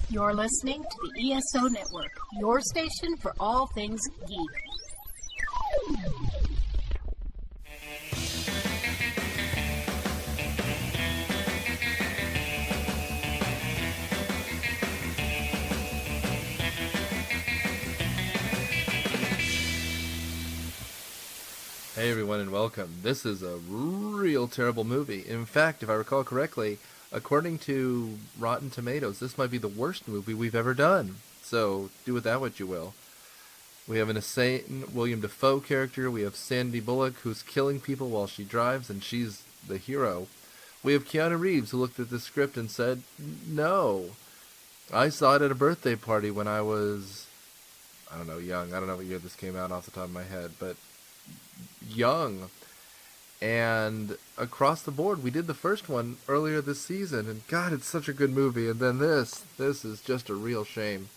You're listening to the ESO Network, your station for all things geek. Hey everyone and welcome. This is a real terrible movie. In fact, if I recall correctly, according to Rotten Tomatoes, this might be the worst movie we've ever done. So, do with that what you will. We have an insane Willem Dafoe character. We have Sandy Bullock, who's killing people while she drives, and she's the hero. We have Keanu Reeves, who looked at the script and said, no. I saw it at a birthday party when I was, young. I don't know what year this came out off the top of my head, but young. And across the board, we did the first one earlier this season, and God, it's such a good movie. And then this is just a real shame.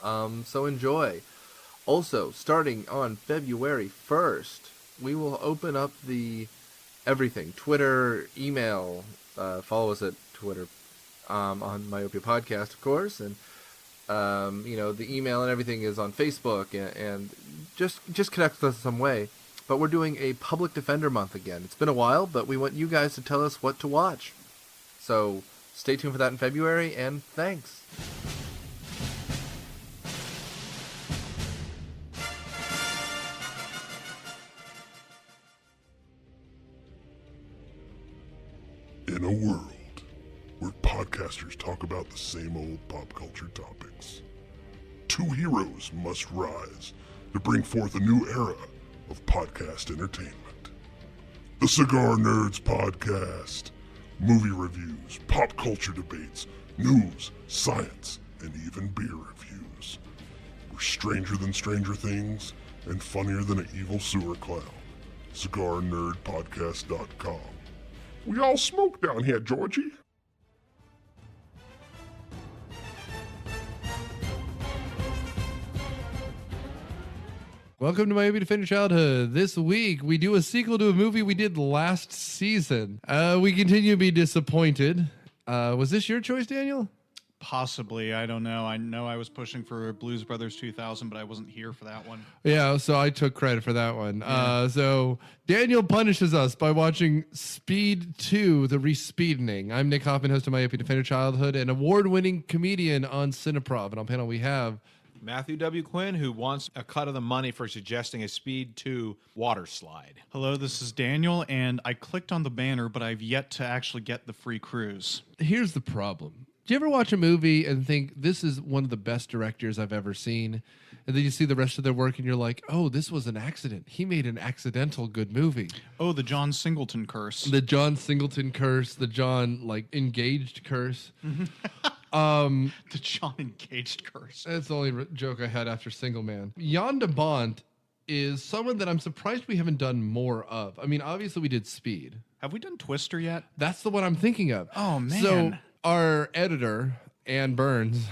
So enjoy. Also, starting on February 1st, we will open up the everything, Twitter, email, follow us at Twitter, on Myopia Podcast, of course, and the email and everything is on Facebook, and just connect with us some way. But we're doing a Public Defender Month again. It's been a while, but we want you guys to tell us what to watch. So stay tuned for that in February, and thanks. In a world where podcasters talk about the same old pop culture topics, two heroes must rise to bring forth a new era of podcast entertainment. The Cigar Nerds Podcast. Movie reviews, pop culture debates, news, science, and even beer reviews. We're stranger than Stranger Things and funnier than an evil sewer clown. CigarNerdPodcast.com. We all smoke down here, Georgie. Welcome to Myopia Defender Childhood. This week, we do a sequel to a movie we did last season. We continue to be disappointed. Was this your choice, Daniel? Possibly. I don't know. I know I was pushing for Blues Brothers 2000, but I wasn't here for that one. Yeah, so I took credit for that one. Yeah. So Daniel punishes us by watching Speed 2, The Respeedening. I'm Nick Hoffman, host of Myopia Defender Childhood, and award-winning comedian on Cineprov. And on panel we have Matthew W. Quinn, who wants a cut of the money for suggesting a Speed 2 water slide. Hello, this is Daniel, and I clicked on the banner, but I've yet to actually get the free cruise. Here's the problem. Do you ever watch a movie and think, this is one of the best directors I've ever seen? And then you see the rest of their work and you're like, oh, this was an accident. He made an accidental good movie. Oh, the John Singleton curse. The John Singleton curse. The John, engaged curse. The John Engaged curse. That's the only joke I had after Single Man. Jan de Bont is someone that I'm surprised we haven't done more of. I mean, obviously we did Speed. Have we done Twister yet? That's the one I'm thinking of. Oh, man. So our editor, Ann Burns,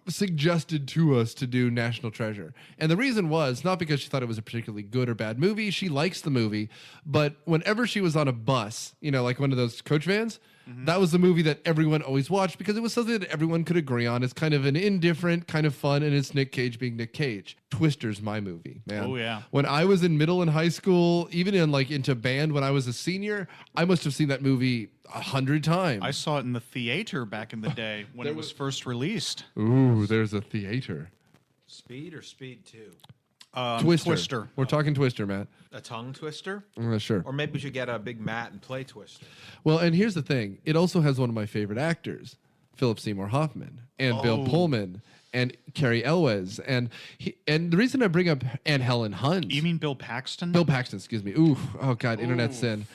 suggested to us to do National Treasure. And the reason was not because she thought it was a particularly good or bad movie. She likes the movie. But whenever she was on a bus, like one of those coach vans, that was the movie that everyone always watched because it was something that everyone could agree on. It's kind of an indifferent, kind of fun, and it's Nick Cage being Nick Cage. Twister's my movie, man. Oh, yeah. When I was in middle and high school, even into band when I was a senior, I must have seen that movie 100 times. I saw it in the theater back in the day when it was first released. Ooh, there's a theater. Speed or Speed 2? Twister. We're talking Twister, Matt. A tongue twister? Sure. Or maybe we should get a big mat and play Twister. Well, and here's the thing. It also has one of my favorite actors, Philip Seymour Hoffman, and Bill Pullman, and Cary Elwes. And the reason I bring up Anne Helen Hunt. You mean Bill Paxton? Bill Paxton, excuse me. Ooh, oh God, internet sin.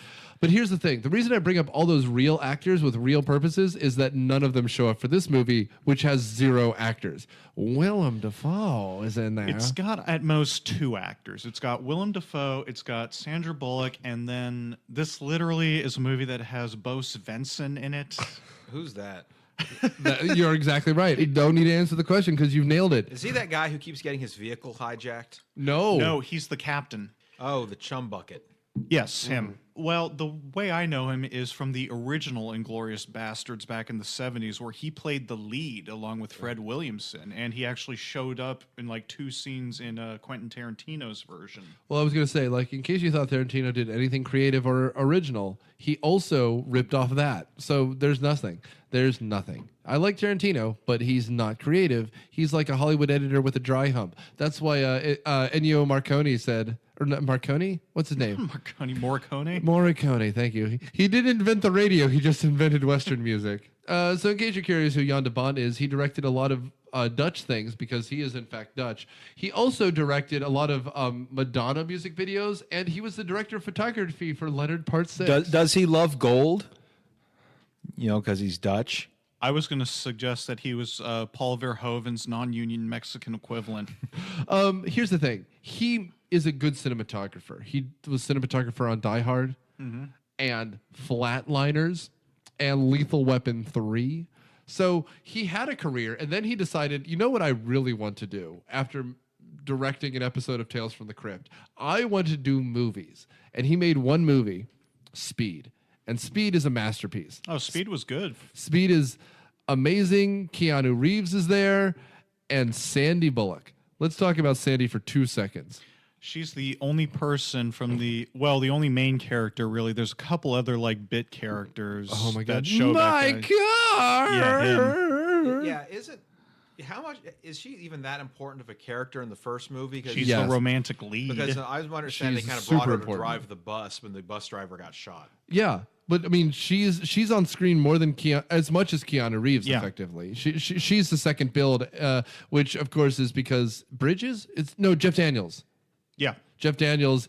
But here's the thing. The reason I bring up all those real actors with real purposes is that none of them show up for this movie, which has 0 actors. Willem Dafoe is in there. It's got at most 2 actors. It's got Willem Dafoe, it's got Sandra Bullock, and then this literally is a movie that has Bo Svensson in it. Who's that? You're exactly right. You don't need to answer the question because you've nailed it. Is he that guy who keeps getting his vehicle hijacked? No. No, he's the captain. Oh, the chum bucket. Yes, him. Well, the way I know him is from the original Inglourious Bastards back in the 70s, where he played the lead along with Fred Williamson, and he actually showed up in like 2 scenes in Quentin Tarantino's version. Well, I was going to say, like, in case you thought Tarantino did anything creative or original, he also ripped off that. So there's nothing. There's nothing. I like Tarantino, but he's not creative. He's like a Hollywood editor with a dry hump. That's why Ennio Morricone said, or not Marconi? What's his name? Morricone? Morricone, thank you. He didn't invent the radio. He just invented Western music. So in case you're curious who Jan de Bont is, he directed a lot of Dutch things because he is in fact Dutch. He also directed a lot of Madonna music videos, and he was the director of photography for Leonard Part 6. Does he love gold? You know, because he's Dutch. I was going to suggest that he was Paul Verhoeven's non-union Mexican equivalent. Here's the thing. He is a good cinematographer. He was cinematographer on Die Hard and Flatliners and Lethal Weapon 3. So he had a career, and then he decided, you know what I really want to do after directing an episode of Tales from the Crypt? I want to do movies. And he made one movie, Speed. And Speed is a masterpiece. Oh, Speed was good. Speed is amazing. Keanu Reeves is there, and Sandy Bullock. Let's talk about Sandy for 2 seconds. She's the only person from the only main character, really. There's a couple other, like, bit characters that show My that guy. car! Yeah, him. Yeah, how much is she even that important of a character in the first movie? She's Yes. the romantic lead. Because I was understanding they She's kind of brought super her to important. drive the bus when the bus driver got shot. Yeah, but I mean, she's on screen more than as much as Keanu Reeves. Yeah. Effectively, she's the second build, which of course is because Bridges. Jeff Daniels. yeah. Jeff Daniels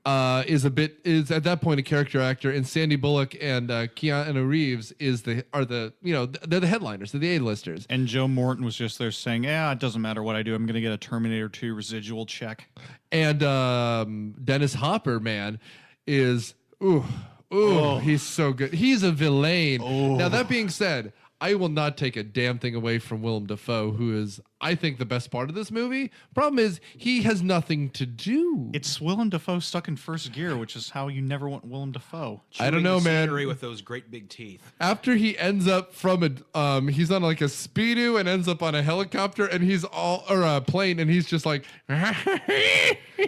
is at that point a character actor, and Sandy Bullock and Keanu Reeves they're the headliners, they're the A-listers. And Joe Morton was just there saying, it doesn't matter what I do. I'm going to get a Terminator 2 residual check. And Dennis Hopper, man, is he's so good. He's a villain. Now that being said, I will not take a damn thing away from Willem Dafoe, who is, I think, the best part of this movie. Problem is, he has nothing to do. It's Willem Dafoe stuck in first gear, which is how you never want Willem Dafoe. I don't know, Chewing the man. scenery with those great big teeth. After he ends up he's on like a Speedo and ends up on a helicopter, and a plane, and he's just like,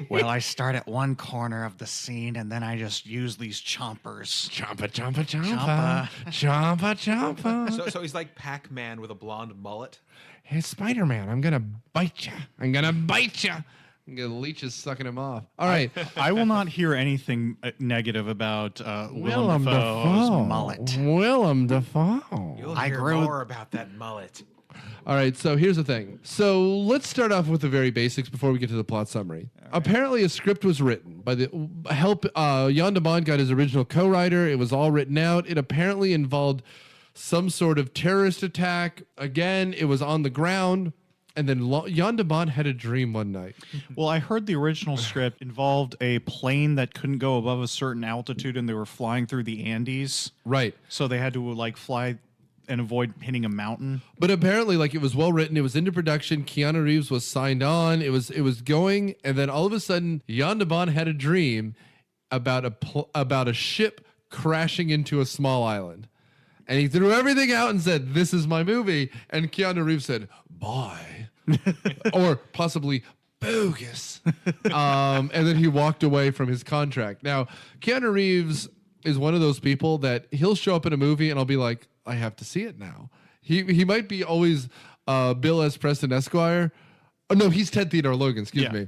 Well, I start at one corner of the scene, and then I just use these chompers. Chompa, chompa, chompa, chompa, chompa. So he's like Pac-Man with a blonde mullet. Hey, Spider-Man, I'm gonna bite you. I'm gonna bite you. I'm gonna leeches sucking him off. All right. I will not hear anything negative about Willem Dafoe's mullet. Willem Dafoe. You'll I hear grew- more about that mullet. All right, so here's the thing. So let's start off with the very basics before we get to the plot summary. Apparently, a script was written by the Jan de Bont got his original co-writer. It was all written out. It apparently involved some sort of terrorist attack. Again, it was on the ground. And then Jan de Bont had a dream one night. Well, I heard the original script involved a plane that couldn't go above a certain altitude, and they were flying through the Andes. Right. So they had to like fly and avoid hitting a mountain. But apparently, like, it was well written. It was into production. Keanu Reeves was signed on. It was going, and then all of a sudden, Jan de Bont had a dream about a ship crashing into a small island, and he threw everything out and said, "This is my movie." And Keanu Reeves said, "Bye," or possibly bogus. And then he walked away from his contract. Now, Keanu Reeves is one of those people that he'll show up in a movie, and I'll be like, I have to see it now. He might be always Bill S. Preston Esquire. Oh, no, he's Ted Theodore Logan, excuse me.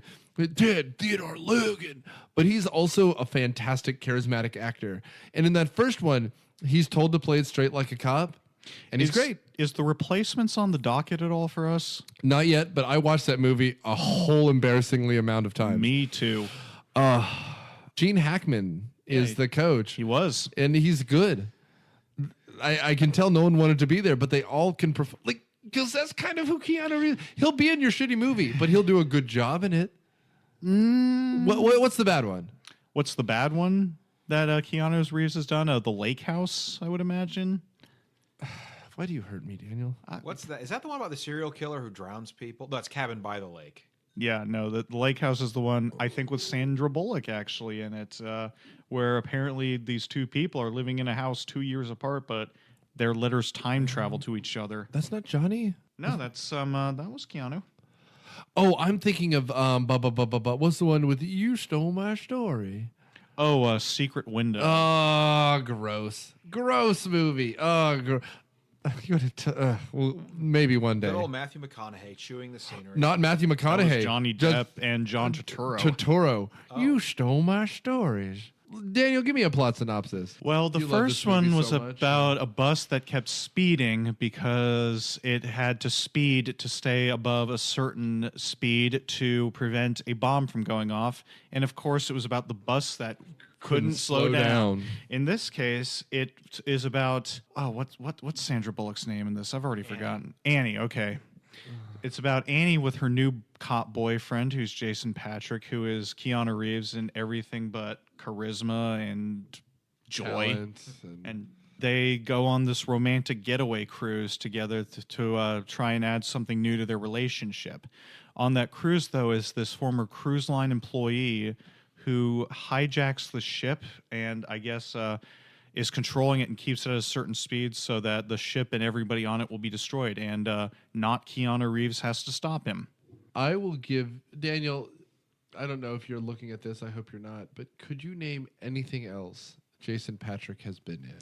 Ted Theodore Logan. But he's also a fantastic, charismatic actor. And in that first one, he's told to play it straight like a cop, and he's great. Is the Replacements on the docket at all for us? Not yet, but I watched that movie a whole embarrassingly amount of times. Me too. Gene Hackman is the coach. He was. And he's good. I can tell no one wanted to be there, but they all can perform. Like, because that's kind of who Keanu Reeves. He'll be in your shitty movie, but he'll do a good job in it. What's the bad one? What's the bad one that Keanu Reeves has done? The Lake House, I would imagine. Why do you hurt me, Daniel? What's that? Is that the one about the serial killer who drowns people? No, it's Cabin by the Lake. Yeah, no, the lake house is the one I think with Sandra Bullock actually in it, where apparently these two people are living in a house 2 years apart, but their letters time travel to each other. That's not Johnny. No, that's that was Keanu. Oh, I'm thinking of what's the one with "You Stole My Story"? Oh, Secret Window. Oh, gross movie. Oh, well, maybe one day. Good old Matthew McConaughey chewing the scenery. Not Matthew That was McConaughey. Johnny Depp and John Turturro. Turturro. You stole my stories. Daniel, give me a plot synopsis. Well, the You love first this movie one was so much. about a bus that kept speeding because it had to speed to stay above a certain speed to prevent a bomb from going off. And of course, it was about the bus that couldn't slow down. In this case, it is about what's Sandra Bullock's name in this? I've already forgotten. Annie. Okay. It's about Annie with her new cop boyfriend, who's Jason Patrick, who is Keanu Reeves in everything but charisma and joy. Talent And they go on this romantic getaway cruise together to try and add something new to their relationship. On that cruise, though, is this former cruise line employee who hijacks the ship and I guess is controlling it and keeps it at a certain speed so that the ship and everybody on it will be destroyed. And not Keanu Reeves has to stop him. I will give Daniel. I don't know if you're looking at this. I hope you're not. But could you name anything else Jason Patrick has been in?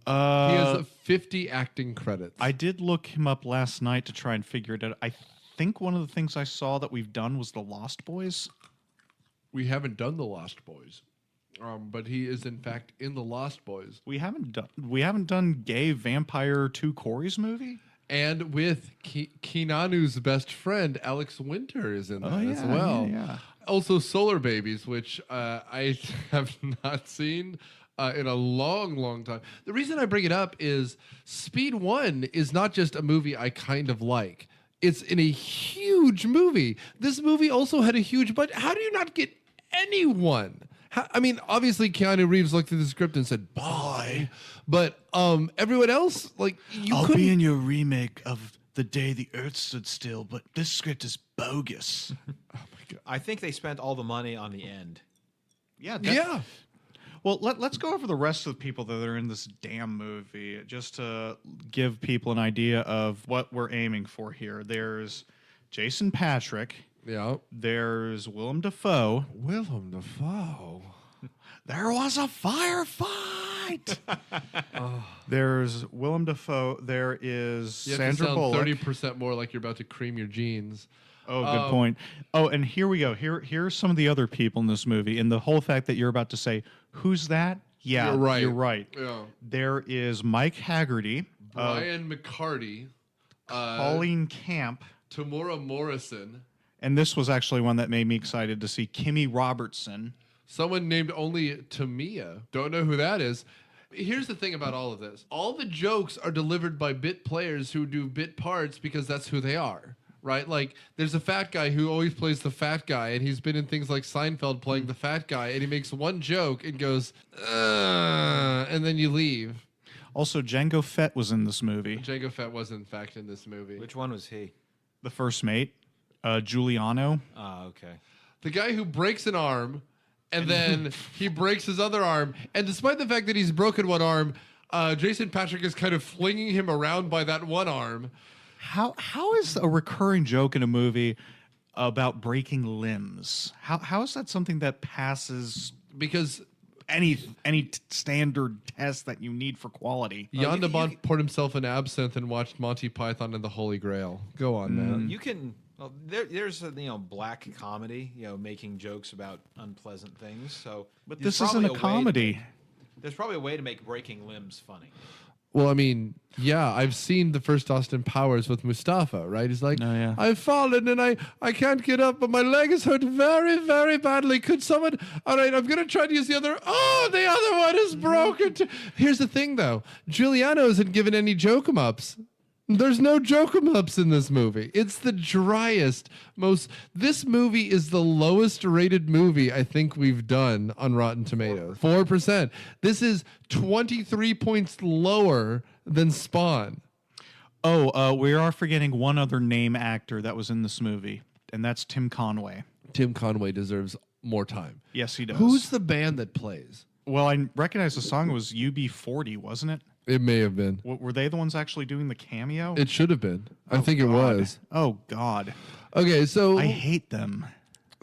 He has 50 acting credits. I did look him up last night to try and figure it out. I think one of the things I saw that we've done was The Lost Boys. We haven't done The Lost Boys, but he is in fact in The Lost Boys, We haven't done gay vampire 2 Corey's movie. and with Keanu's best friend Alex Winter is in that as well. Yeah. Also, Solar Babies, which I have not seen in a long, long time. The reason I bring it up is Speed 1 is not just a movie I kind of like. It's in a huge movie. This movie also had a huge budget. How do you not get anyone? I mean, obviously Keanu Reeves looked at the script and said, "Bye," but everyone else, like, I'll be in your remake of The Day the Earth Stood Still, but this script is bogus. I think they spent all the money on the end. Yeah. Well, let's go over the rest of the people that are in this damn movie, just to give people an idea of what we're aiming for here. There's Jason Patrick. Yeah. There's Willem Dafoe. Willem Dafoe. There was a firefight. There's Willem Dafoe. There is You have Sandra to sound Bullock. 30% more like you're about to cream your jeans. Oh, good point. Oh, and here we go. Here's some of the other people in this movie. And the whole fact that you're about to say, who's that? Yeah, You're right. You're right. Yeah. There is Mike Haggerty, Brian McCarty, Pauline Camp, Tamora Morrison, and this was actually one that made me excited to see Kimmy Robertson. someone named only Tamia. Don't know who that is. Here's the thing about all of this. All the jokes are delivered by bit players who do bit parts because that's who they are. Right? Like, there's a fat guy who always plays the fat guy, and he's been in things like Seinfeld playing the fat guy, and he makes one joke and goes, and then you leave. Also, Django Fett was in this movie. Django Fett was, in fact, in this movie. Which one was he? The first mate, Giuliano. Oh, okay. The guy who breaks an arm, and then he breaks his other arm, and despite the fact that he's broken one arm, Jason Patrick is kind of flinging him around by that one arm. How is a recurring joke in a movie about breaking limbs? How is that something that passes Because any standard test that you need for quality? Jan de Bont poured himself in absinthe and watched Monty Python and the Holy Grail. Go on, man. You can. Well, there's a, black comedy, making jokes about unpleasant things. So, But there's this isn't probably a way to comedy. make- There's probably a way to make breaking limbs funny. Well, I mean, yeah, I've seen the first Austin Powers with Mustafa, right? He's like, Oh, yeah. I've fallen and I can't get up, but my leg is hurt very, very badly. Could someone, all right, I'm going to try to use the other. Oh, the other one is broken. Here's the thing, though. Giuliano isn't given any joke-em-ups. There's no joke-em-ups in this movie. It's the driest, this movie is the lowest rated movie I think we've done on Rotten Tomatoes. 4%. This is 23 points lower than Spawn. Oh, we are forgetting one other name actor that was in this movie. and that's Tim Conway. Tim Conway deserves more time. Yes, he does. Who's the band that plays? Well, I recognize the song was UB40, wasn't it? It may have been. Were they the ones actually doing the cameo? It should have been. I think it God. was. Oh, God. Okay, so I hate them.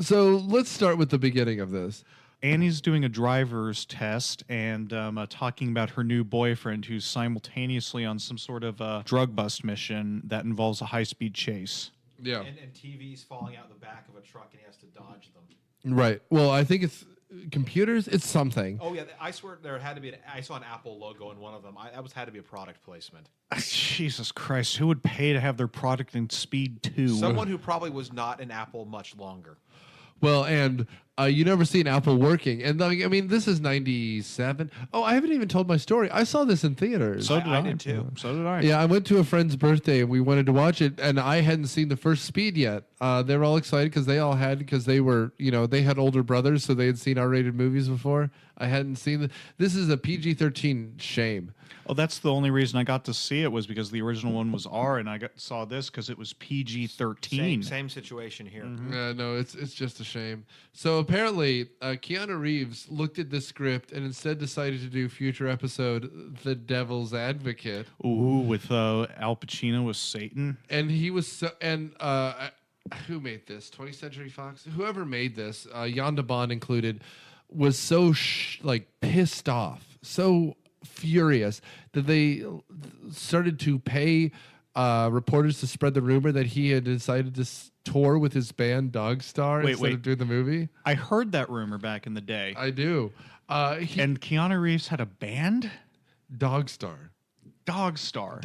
so let's start with the beginning of this. Annie's doing a driver's test and talking about her new boyfriend who's simultaneously on some sort of drug bust mission that involves a high-speed chase. Yeah. And TVs falling out the back of a truck, and he has to dodge them. Right. Well, I think it's computers. It's something. Oh yeah, I swear there had to be. I saw an Apple logo in one of them. That had to be a product placement. Jesus Christ, who would pay to have their product in Speed 2? Someone who probably was not in Apple much longer. Well, and you never seen Apple working. And I mean, this is 97. Oh, I haven't even told my story. I saw this in theaters. So did I. did too. So did I. Yeah, I went to a friend's birthday and we wanted to watch it, and I hadn't seen the first Speed yet. They were all excited because they were, they had older brothers, so they had seen R-rated movies before. I hadn't seen this is a PG-13 shame. Oh, that's the only reason I got to see it was because the original one was R, and I saw this because it was PG-13. Same situation here. No, it's just a shame. So apparently, Keanu Reeves looked at this script and instead decided to do future episode The Devil's Advocate. Ooh, with Al Pacino as Satan. And he was who made this? 20th Century Fox? Whoever made this, Jan de Bond included, was so pissed off, so furious that they started to pay reporters to spread the rumor that he had decided to tour with his band Dogstar instead of doing the movie. I heard that rumor back in the day. I do. And Keanu Reeves had a band? Dogstar. Dogstar.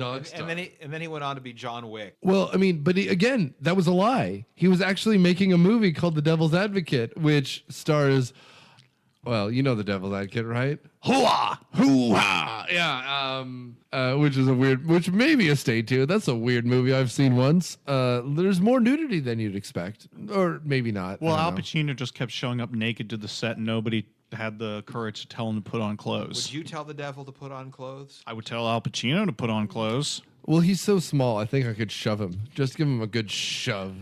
And then he went on to be John Wick. Well, I mean, but again, that was a lie. He was actually making a movie called The Devil's Advocate, which stars, well, you know The Devil's Advocate, right? Hoo-ah! Hoo-ah! Yeah, which may be a stay tuned. That's a weird movie I've seen once. There's more nudity than you'd expect. Or maybe not. Well, Al know. Pacino just kept showing up naked to the set, and nobody had the courage to tell him to put on clothes. Would you tell the devil to put on clothes? I would tell Al Pacino to put on clothes. Well, he's so small, I think I could shove him. Just give him a good shove.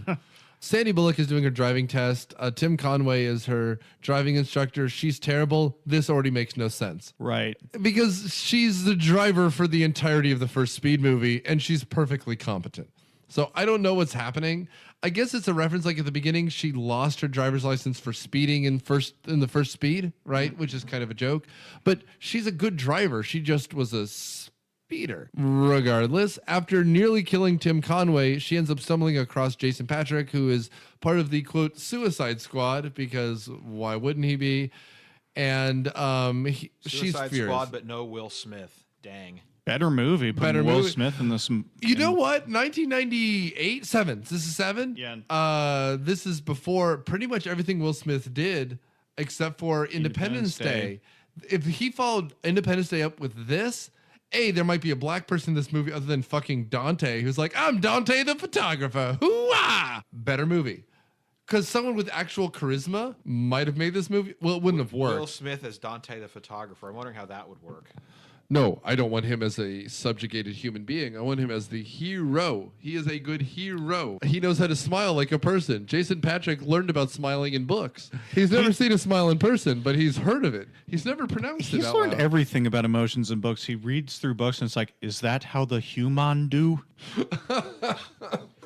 Sandy Bullock is doing her driving test. Tim Conway is her driving instructor. She's terrible. This already makes no sense. Right. Because she's the driver for the entirety of the first Speed movie, and she's perfectly competent. So I don't know what's happening. I guess it's a reference, like at the beginning, she lost her driver's license for speeding in the first Speed, right? Which is kind of a joke. But she's a good driver. She just was a speeder. Regardless, after nearly killing Tim Conway, she ends up stumbling across Jason Patrick, who is part of the, quote, Suicide Squad, because why wouldn't he be? And she's Suicide furious. Squad, but no Will Smith. Dang. Better movie. Better Will movie. Smith in this. You know what? 1998, 7. This is 7? Yeah. This is before pretty much everything Will Smith did, except for Independence Day. If he followed Independence Day up with this, there might be a black person in this movie other than fucking Dante, who's like, I'm Dante the photographer. Hoo-ah! Better movie. Because someone with actual charisma might have made this movie. Well, it wouldn't have worked. Will Smith as Dante the photographer. I'm wondering how that would work. No, I don't want him as a subjugated human being. I want him as the hero. He is a good hero. He knows how to smile like a person. Jason Patrick learned about smiling in books. He's never seen a smile in person, but he's heard of it. He's never pronounced it He's out learned loud. everything about emotions in books. He reads through books and it's like, is that how the human do?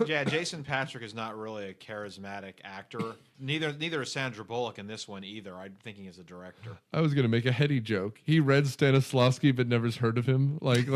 Yeah, Jason Patrick is not really a charismatic actor. Neither is Sandra Bullock in this one either. I'm thinking as a director. I was going to make a heady joke. He read Stanislavski but never's heard of him. Like.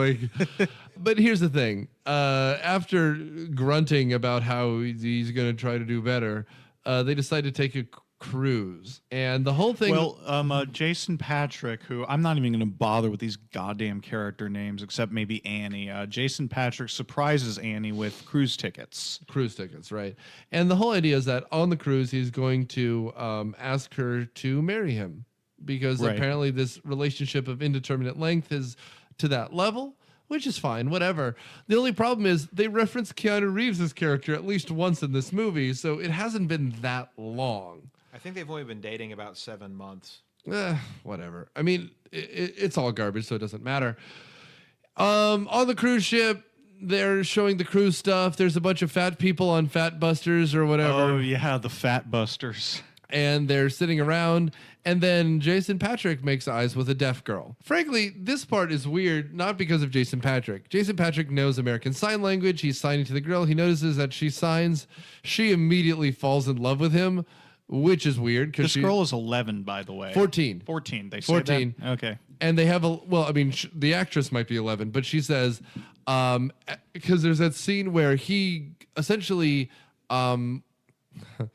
But here's the thing. After grunting about how he's going to try to do better, they decide to take a cruise. And the whole thing... Well, Jason Patrick, who I'm not even going to bother with these goddamn character names, except maybe Annie. Jason Patrick surprises Annie with cruise tickets. Cruise tickets, right. And the whole idea is that on the cruise, he's going to ask her to marry him. Because apparently this relationship of indeterminate length is to that level, which is fine, whatever. The only problem is they reference Keanu Reeves' character at least once in this movie, so it hasn't been that long. I think they've only been dating about 7 months. Whatever. I mean, it's all garbage, so it doesn't matter. On the cruise ship, they're showing the cruise stuff. There's a bunch of fat people on Fat Busters or whatever. Oh yeah, the Fat Busters. And they're sitting around, and then Jason Patrick makes eyes with a deaf girl. Frankly, this part is weird, not because of Jason Patrick. Jason Patrick knows American Sign Language. He's signing to the girl. He notices that she signs. She immediately falls in love with him, which is weird. This girl is 11, by the way. 14. 14. They say 14. that? Okay. And they have the actress might be 11, but she says, because there's that scene where he essentially,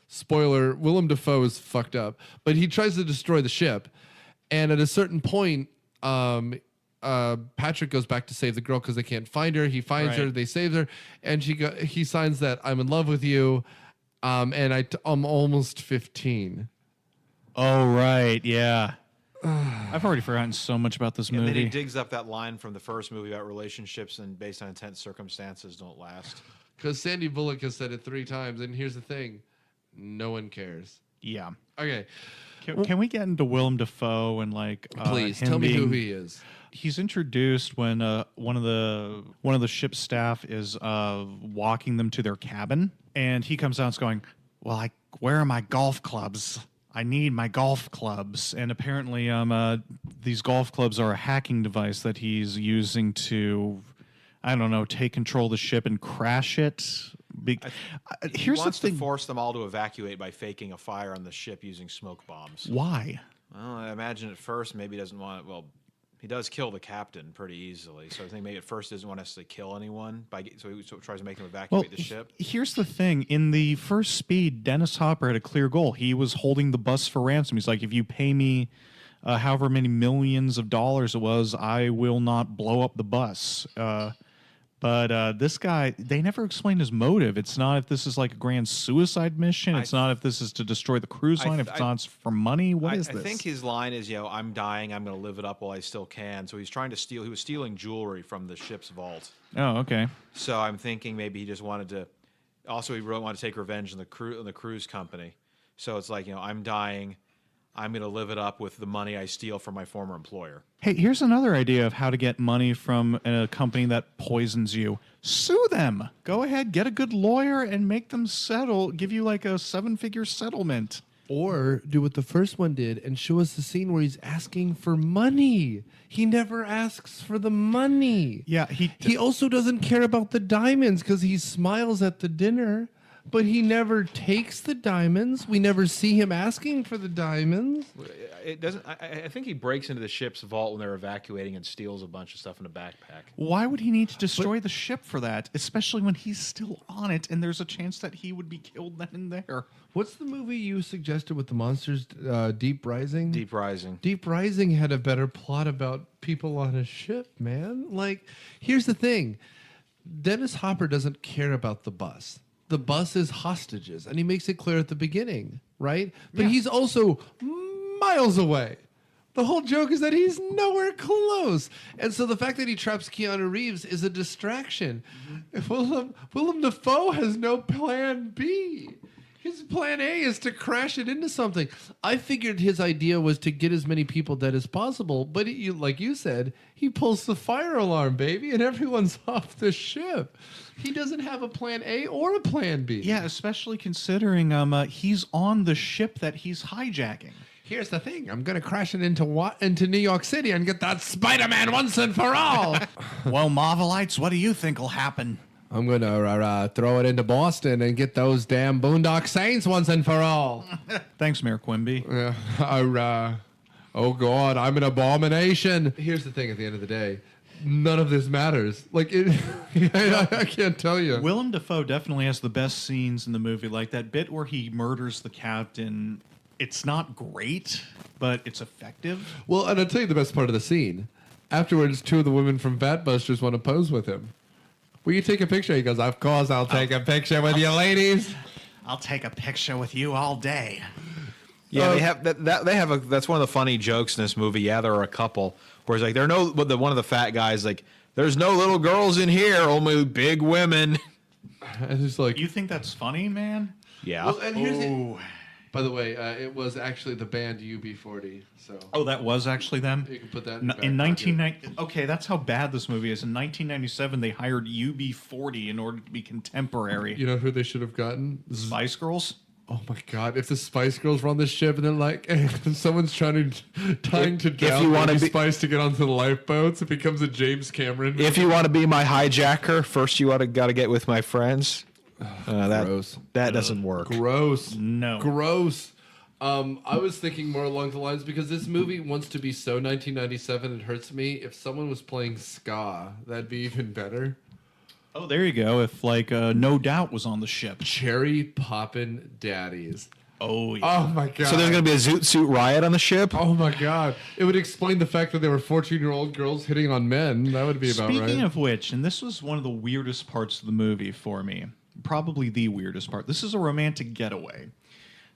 spoiler, Willem Dafoe is fucked up, but he tries to destroy the ship. And at a certain point, Patrick goes back to save the girl because they can't find her. He finds her, they save her, and he signs that I'm in love with you, and I'm almost 15. Oh, right. Yeah. I've already forgotten so much about this movie. And then he digs up that line from the first movie about relationships and based on intense circumstances don't last. Because Sandy Bullock has said it 3 times, and here's the thing. No one cares. Yeah. Okay. Can we get into Willem Dafoe and please him tell me who being- he is. He's introduced when one of the ship's staff is walking them to their cabin, and he comes out and is going, "Well, where are my golf clubs? I need my golf clubs." And apparently, these golf clubs are a hacking device that he's using to, I don't know, take control of the ship and crash it. He Here's wants the to thing. force them all to evacuate by faking a fire on the ship using smoke bombs. Why? Well, I imagine at first maybe he doesn't want. Well, he does kill the captain pretty easily, so I think maybe at first he doesn't want us to kill anyone. So he tries to make them evacuate the ship. Here's the thing. In the first Speed, Dennis Hopper had a clear goal. He was holding the bus for ransom. He's like, if you pay me however many millions of dollars it was, I will not blow up the bus. But this guy, they never explained his motive. It's not if this is like a grand suicide mission. It's not if this is to destroy the cruise line. If it's not for money, what is this? I think his line is, I'm dying. I'm going to live it up while I still can. So he's trying to steal. He was stealing jewelry from the ship's vault. Oh, okay. So I'm thinking maybe he just wanted to. Also, he really wanted to take revenge on the cruise company. So it's like, I'm dying. I'm going to live it up with the money I steal from my former employer. Hey, here's another idea of how to get money from a company that poisons you. Sue them. Go ahead, get a good lawyer and make them settle, give you like a 7-figure settlement. Or do what the first one did and show us the scene where he's asking for money. He never asks for the money. Yeah, he also doesn't care about the diamonds because he smiles at the dinner. But he never takes the diamonds. We never see him asking for the diamonds. It doesn't. I think he breaks into the ship's vault when they're evacuating and steals a bunch of stuff in a backpack. Why would he need to destroy the ship for that? Especially when he's still on it and there's a chance that he would be killed then and there. What's the movie you suggested with the monsters? Deep Rising? Deep Rising. Deep Rising had a better plot about people on a ship, man. Here's the thing. Dennis Hopper doesn't care about the bus. The bus is hostages, and he makes it clear at the beginning, right? But he's also miles away. The whole joke is that he's nowhere close. And so the fact that he traps Keanu Reeves is a distraction. Willem Dafoe has no plan B. His plan A is to crash it into something. I figured his idea was to get as many people dead as possible, but like you said, he pulls the fire alarm, baby, and everyone's off the ship. He doesn't have a plan A or a plan B. Yeah, especially considering he's on the ship that he's hijacking. Here's the thing. I'm going to crash it into New York City and get that Spider-Man once and for all. Well, Marvelites, what do you think will happen? I'm going to throw it into Boston and get those damn Boondock Saints once and for all. Thanks, Mayor Quimby. Oh, God, I'm an abomination. Here's the thing at the end of the day. None of this matters. I can't tell you. Willem Dafoe definitely has the best scenes in the movie. Like that bit where he murders the captain. It's not great, but it's effective. Well, and I'll tell you the best part of the scene. Afterwards, 2 of the women from Fat Busters want to pose with him. Will you take a picture? He goes, of course I'll take a picture with you ladies. I'll take a picture with you all day. Yeah, they have that. They have a. That's one of the funny jokes in this movie. Yeah, there are a couple where it's like one of the fat guys like, there's no little girls in here, only big women. And it's like, You think that's funny, man? Yeah. well, and here's By the way, it was actually the band UB40. So Oh, that was actually them? you can put that In back pocket. 1990, okay, that's how bad this movie is. In 1997, they hired UB40 in order to be contemporary. You know who they should have gotten? Spice Girls? Oh my God! If the Spice Girls were on this ship and they're like, someone's trying to drown you wanna Baby be- Spice to get onto the lifeboats, it becomes a James Cameron. If you want to be my hijacker, first you got to get with my friends. Gross. That doesn't work. Gross. No. Gross. I was thinking more along the lines because this movie wants to be so 1997 it hurts me. If someone was playing ska, that'd be even better. Oh, there you go. If, like, No Doubt was on the ship. Cherry poppin' daddies. Oh, yeah. Oh my God. So there's going to be a Zoot Suit riot on the ship? Oh my God. It would explain the fact that there were 14-year-old girls hitting on men. That would be about right. Speaking of which, and this was one of the weirdest parts of the movie for me, probably the weirdest part. This is a romantic getaway.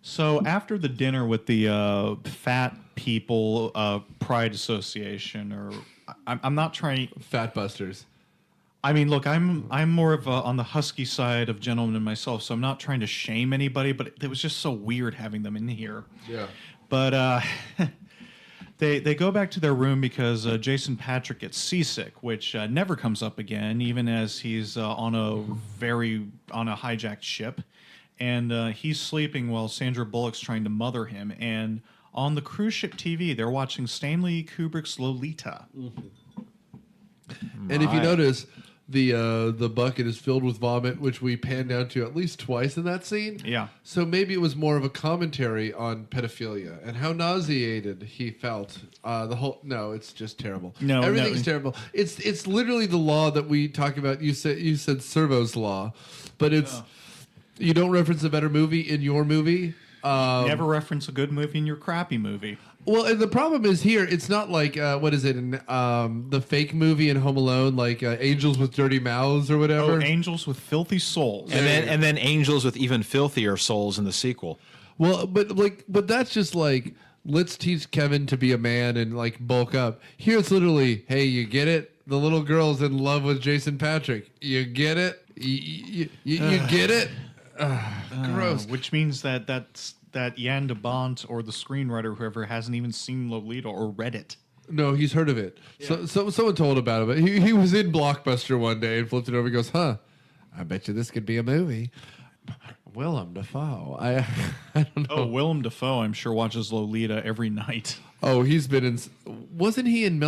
So after the dinner with the Fat People Pride Association, or I'm not trying. Fat Busters. I mean, look, I'm more of on the husky side of gentlemen myself, so I'm not trying to shame anybody, but it was just so weird having them in here. Yeah. But they go back to their room because Jason Patrick gets seasick, which never comes up again, even as he's on a hijacked ship, and he's sleeping while Sandra Bullock's trying to mother him. And on the cruise ship TV, they're watching Stanley Kubrick's Lolita. And if you notice, the bucket is filled with vomit, which we pan down to at least twice in that scene. Yeah. So maybe it was more of a commentary on pedophilia and how nauseated he felt. No, it's just terrible. No, Everything's terrible. It's literally the law that we talk about. You said Servo's law, but it's you don't reference a better movie in your movie. Never reference a good movie in your crappy movie. Well, and the problem is here, it's not like, what is it, in the fake movie in Home Alone, like Angels with Dirty Mouths or whatever? Oh, Angels with Filthy Souls. And then angels with even filthier souls in the sequel. Well, but that's just like, let's teach Kevin to be a man and like bulk up. Here it's literally, hey, you get it? The little girl's in love with Jason Patrick. You get it? You get it? Gross. Which means that Jan de Bont or the screenwriter, whoever, hasn't even seen Lolita or read it. No, he's heard of it. Yeah. So someone told about it. He was in Blockbuster one day and flipped it over and goes, I bet you this could be a movie. Willem Dafoe. I don't know. Oh, Willem Dafoe, I'm sure, watches Lolita every night. Oh, he's been in... Wasn't he in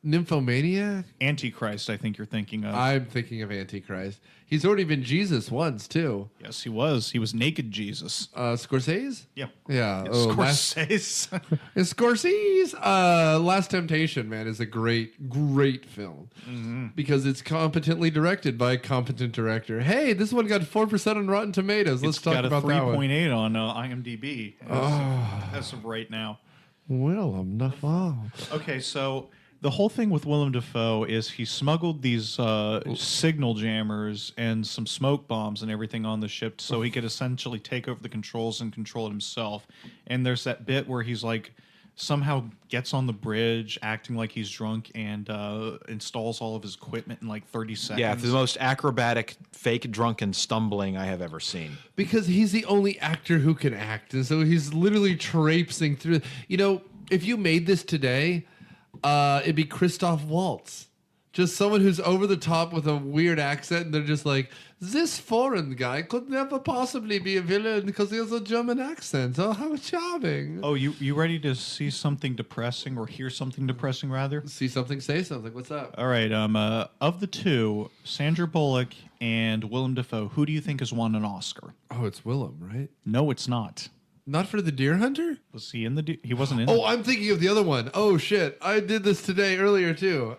Nymphomaniac? Antichrist, I think you're thinking of. I'm thinking of Antichrist. He's already been Jesus once, too. Yes, he was. He was naked Jesus. Scorsese? Yeah. Yeah. Scorsese. Scorsese. Last Temptation, man, is a great, great film. Mm-hmm. Because it's competently directed by a competent director. Hey, this one got 4% on Rotten Tomatoes. Let's talk about that one. It's got a 3.8 on IMDb as of right now. Willem Dafoe. Okay, so... The whole thing with Willem Dafoe is he smuggled these signal jammers and some smoke bombs and everything on the ship so he could essentially take over the controls and control it himself. And there's that bit where he's like somehow gets on the bridge acting like he's drunk and installs all of his equipment in like 30 seconds. Yeah, the most acrobatic, fake drunken stumbling I have ever seen. Because he's the only actor who can act. And so he's literally traipsing through. You know, if you made this today... it'd be Christoph Waltz. Just someone who's over the top with a weird accent, and they're just like, this foreign guy could never possibly be a villain because he has a German accent. Oh, how charming. Oh, you ready to see something depressing or hear something depressing, rather? See something, say something. What's up? All right. Of the two, Sandra Bullock and Willem Dafoe, who do you think has won an Oscar? Oh, it's Willem, right? No, it's not. Not for The Deer Hunter? Was he in the... He wasn't in Oh, I'm thinking of the other one. Oh, shit. I did this today earlier, too.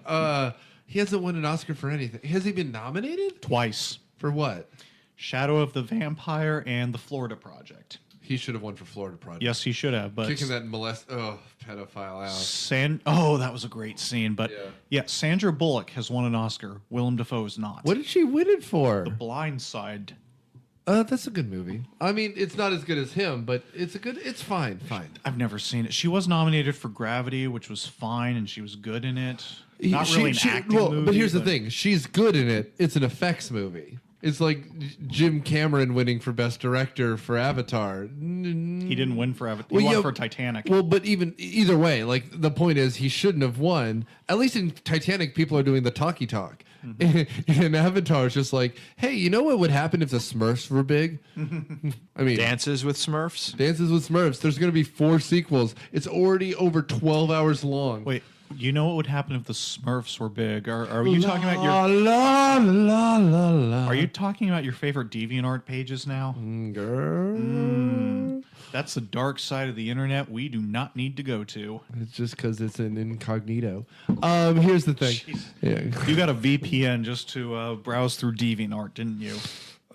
He hasn't won an Oscar for anything. Has he been nominated? Twice. For what? Shadow of the Vampire and The Florida Project. He should have won for Florida Project. Yes, he should have, but... Kicking that pedophile out. Oh, that was a great scene, but... Yeah, Sandra Bullock has won an Oscar. Willem Dafoe is not. What did she win it for? The Blind Side. That's a good movie. I mean, it's not as good as him, but it's fine. I've never seen it. She was nominated for Gravity, which was fine, and she was good in it. Not really an acting movie. But here's the thing. She's good in it. It's an effects movie. It's like Jim Cameron winning for Best Director for Avatar. He didn't win for Avatar. He won for Titanic. Well, but either way, like the point is he shouldn't have won. At least in Titanic, people are doing the talky talk. Mm-hmm. In Avatar, it's just like, hey, you know what would happen if the Smurfs were big? I mean, Dances with Smurfs. Dances with Smurfs. There's going to be 4 sequels. It's already over 12 hours long. Wait. You know what would happen if the Smurfs were big? Are you talking about your Are you talking about your favorite DeviantArt pages now? Girl. That's the dark side of the internet we do not need to go to. It's just because it's an incognito. Here's the thing. Yeah. You got a VPN just to browse through DeviantArt, didn't you?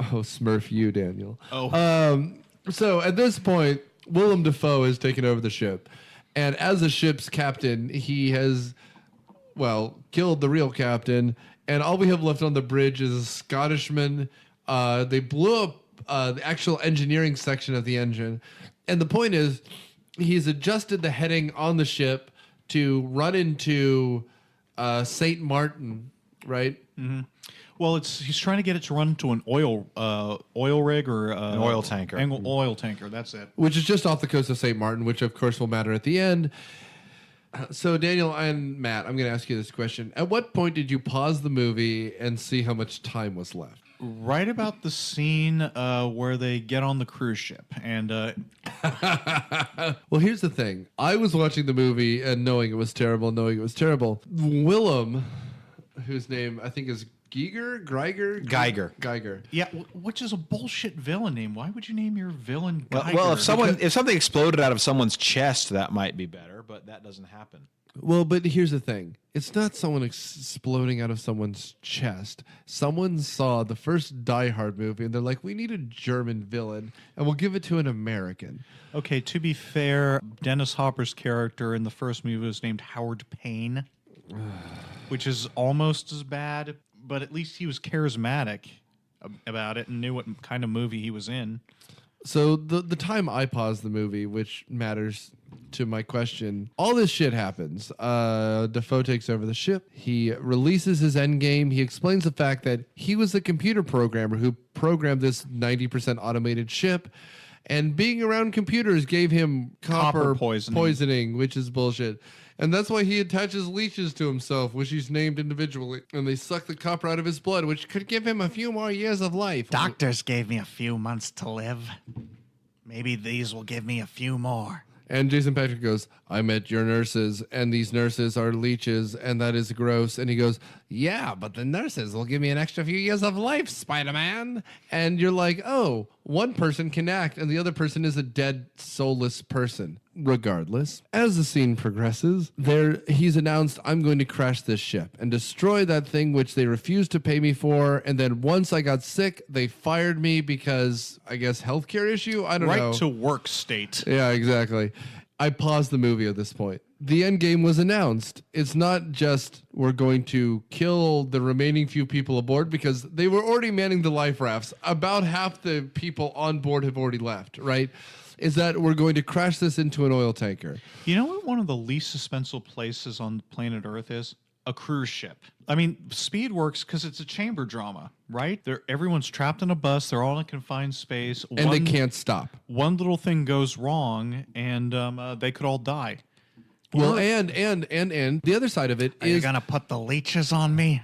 Oh, Smurf you, Daniel. Oh. So at this point, Willem Dafoe has taken over the ship. And as the ship's captain, he has, killed the real captain. And all we have left on the bridge is a Scottishman. They blew up the actual engineering section of the engine. And the point is, he's adjusted the heading on the ship to run into St. Martin, right? Mm-hmm. Well, he's trying to get it to run to an oil rig or an oil tanker. Oil tanker, that's it. Which is just off the coast of St. Martin, which of course will matter at the end. So Daniel and Matt, I'm going to ask you this question. At what point did you pause the movie and see how much time was left? Right about the scene where they get on the cruise ship. And well, here's the thing. I was watching the movie and knowing it was terrible. Willem, whose name I think is Geiger. Yeah, which is a bullshit villain name. Why would you name your villain Geiger? Well, if something exploded out of someone's chest, that might be better, but that doesn't happen. Well, but here's the thing. It's not someone exploding out of someone's chest. Someone saw the first Die Hard movie, and they're like, we need a German villain, and we'll give it to an American. Okay, to be fair, Dennis Hopper's character in the first movie was named Howard Payne, which is almost as bad, but at least he was charismatic about it and knew what kind of movie he was in. So the time I paused the movie, which matters to my question, all this shit happens. Dafoe takes over the ship. He releases his endgame. He explains the fact that he was the computer programmer who programmed this 90% automated ship. And being around computers gave him copper poisoning, which is bullshit. And that's why he attaches leeches to himself, which he's named individually. And they suck the copper out of his blood, which could give him a few more years of life. Doctors gave me a few months to live. Maybe these will give me a few more. And Jason Patrick goes, I met your nurses, and these nurses are leeches, and that is gross. And he goes, yeah, but the nurses will give me an extra few years of life, Spider-Man. And you're like, oh, one person can act, and the other person is a dead, soulless person. Regardless, as the scene progresses, he's announced, I'm going to crash this ship and destroy that thing which they refused to pay me for. And then once I got sick, they fired me because, I guess, healthcare issue? I don't know. Right to work state. Yeah, exactly. I paused the movie at this point. The end game was announced. It's not just we're going to kill the remaining few people aboard because they were already manning the life rafts. About half the people on board have already left, right? Is that we're going to crash this into an oil tanker. You know what one of the least suspenseful places on planet Earth is? A cruise ship. I mean, Speed works because it's a chamber drama, right? Everyone's trapped in a bus. They're all in a confined space. And they can't stop. One little thing goes wrong, and they could all die. Well, and the other side of it Are you going to put the leeches on me?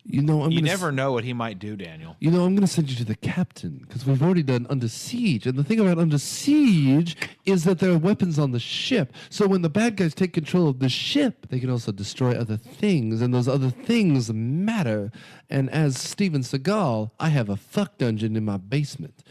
You never know what he might do, Daniel. I'm going to send you to the captain because we've already done Under Siege. And the thing about Under Siege is that there are weapons on the ship. So when the bad guys take control of the ship, they can also destroy other things. And those other things matter. And as Steven Seagal, I have a fuck dungeon in my basement.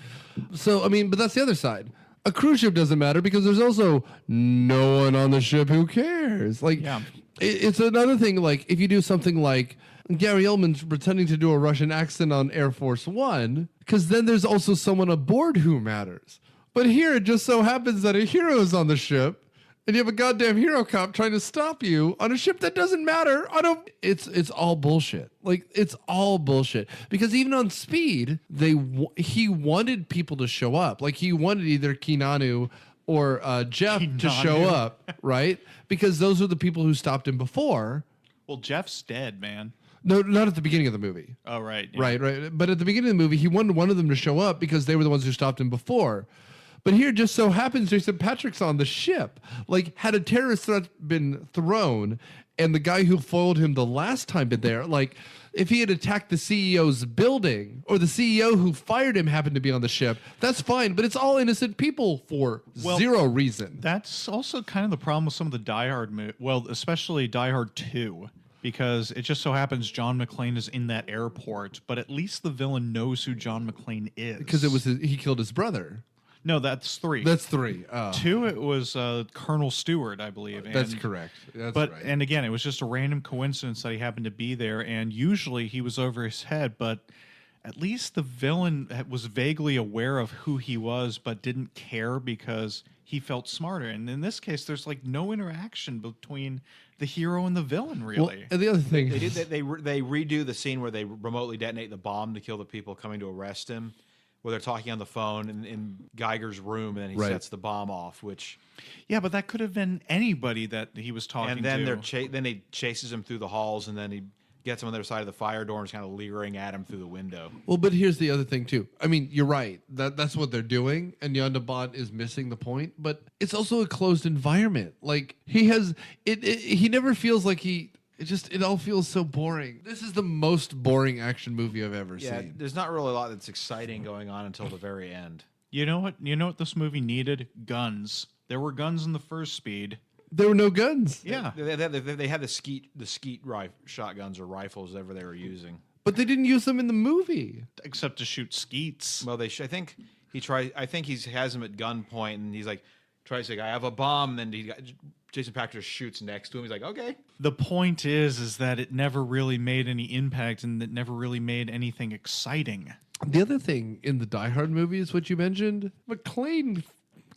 So, I mean, but that's the other side. A cruise ship doesn't matter because there's also no one on the ship who cares. Like, yeah. It's another thing, like, if you do something like Gary Oldman's pretending to do a Russian accent on Air Force One, because then there's also someone aboard who matters. But here it just so happens that a hero is on the ship, and you have a goddamn hero cop trying to stop you on a ship that doesn't matter. It's all bullshit. Like, it's all bullshit. Because even on Speed, he wanted people to show up. Like, he wanted either Keanu or Jeff to show up, right? Because those are the people who stopped him before. Well, Jeff's dead, man. No, not at the beginning of the movie. Oh, right. Yeah. Right. But at the beginning of the movie, he wanted one of them to show up because they were the ones who stopped him before. But here just so happens Jason Patrick's on the ship. Like, had a terrorist threat been thrown and the guy who foiled him the last time been there, like, if he had attacked the CEO's building or the CEO who fired him happened to be on the ship, that's fine. But it's all innocent people for zero reason. That's also kind of the problem with some of the Die Hard well, especially Die Hard 2, because it just so happens John McClane is in that airport, but at least the villain knows who John McClane is. Because it was he killed his brother. No, that's 3. That's 3. Oh. 2, it was Colonel Stewart, I believe. That's correct. That's right. And again, it was just a random coincidence that he happened to be there, and usually he was over his head, but at least the villain was vaguely aware of who he was, but didn't care because he felt smarter. And in this case, there's like no interaction between the hero and the villain, really. Well, and the other thing, They redo the scene where they remotely detonate the bomb to kill the people coming to arrest him, where they're talking on the phone in Geiger's room, and then he sets the bomb off, which... Yeah, but that could have been anybody that he was talking to. And then then he chases him through the halls, and then he gets him on the other side of the fire door and is kind of leering at him through the window. Well, but here's the other thing, too. I mean, you're right. That's what they're doing, and Yonda is missing the point, but it's also a closed environment. Like, he has... he never feels like he... It all feels so boring. This is the most boring action movie I've ever seen. There's not really a lot that's exciting going on until the very end. You know what? You know what this movie needed? Guns. There were guns in the first Speed. There were no guns. Yeah. They had the skeet shotguns or rifles, whatever they were using. But they didn't use them in the movie. Except to shoot skeets. Well, I think he has him at gunpoint, and he's like, tries to say, I have a bomb, and then Jason Patrick just shoots next to him. He's like, okay. The point is that it never really made any impact, and it never really made anything exciting. The other thing in the Die Hard movies, what you mentioned, McClane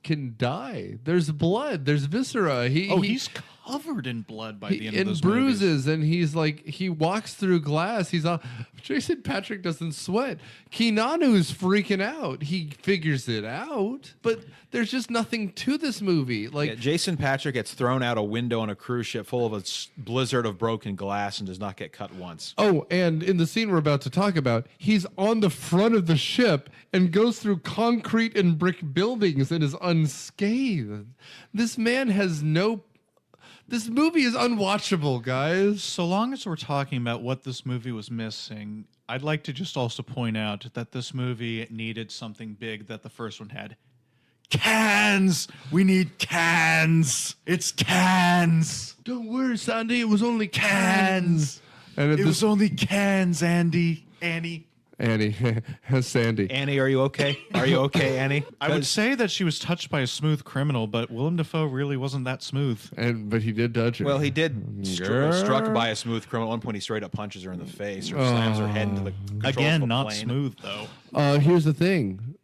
can die. There's blood. There's viscera. He's covered in blood by the end of those bruises, movies. And he's like, he walks through glass. He's all, Jason Patrick doesn't sweat. Keanu's freaking out. He figures it out, but there's just nothing to this movie. Like, Jason Patrick gets thrown out a window on a cruise ship full of a blizzard of broken glass and does not get cut once. Oh, and in the scene we're about to talk about, he's on the front of the ship and goes through concrete and brick buildings and is unscathed. This man has no... This movie is unwatchable, guys. So long as we're talking about what this movie was missing, I'd like to just also point out that this movie needed something big that the first one had. Cans! We need cans! It's cans! Don't worry, Sandy. It was only Cans! And It was only cans, Annie. Annie. Sandy. Annie, are you okay? Are you okay, Annie? I would say that she was touched by a smooth criminal, but Willem Dafoe really wasn't that smooth. But he did touch her. Well, he did struck by a smooth criminal. At one point, he straight up punches her in the face or slams her head into the controls Again, of a not plane. smooth, though. Here's the thing.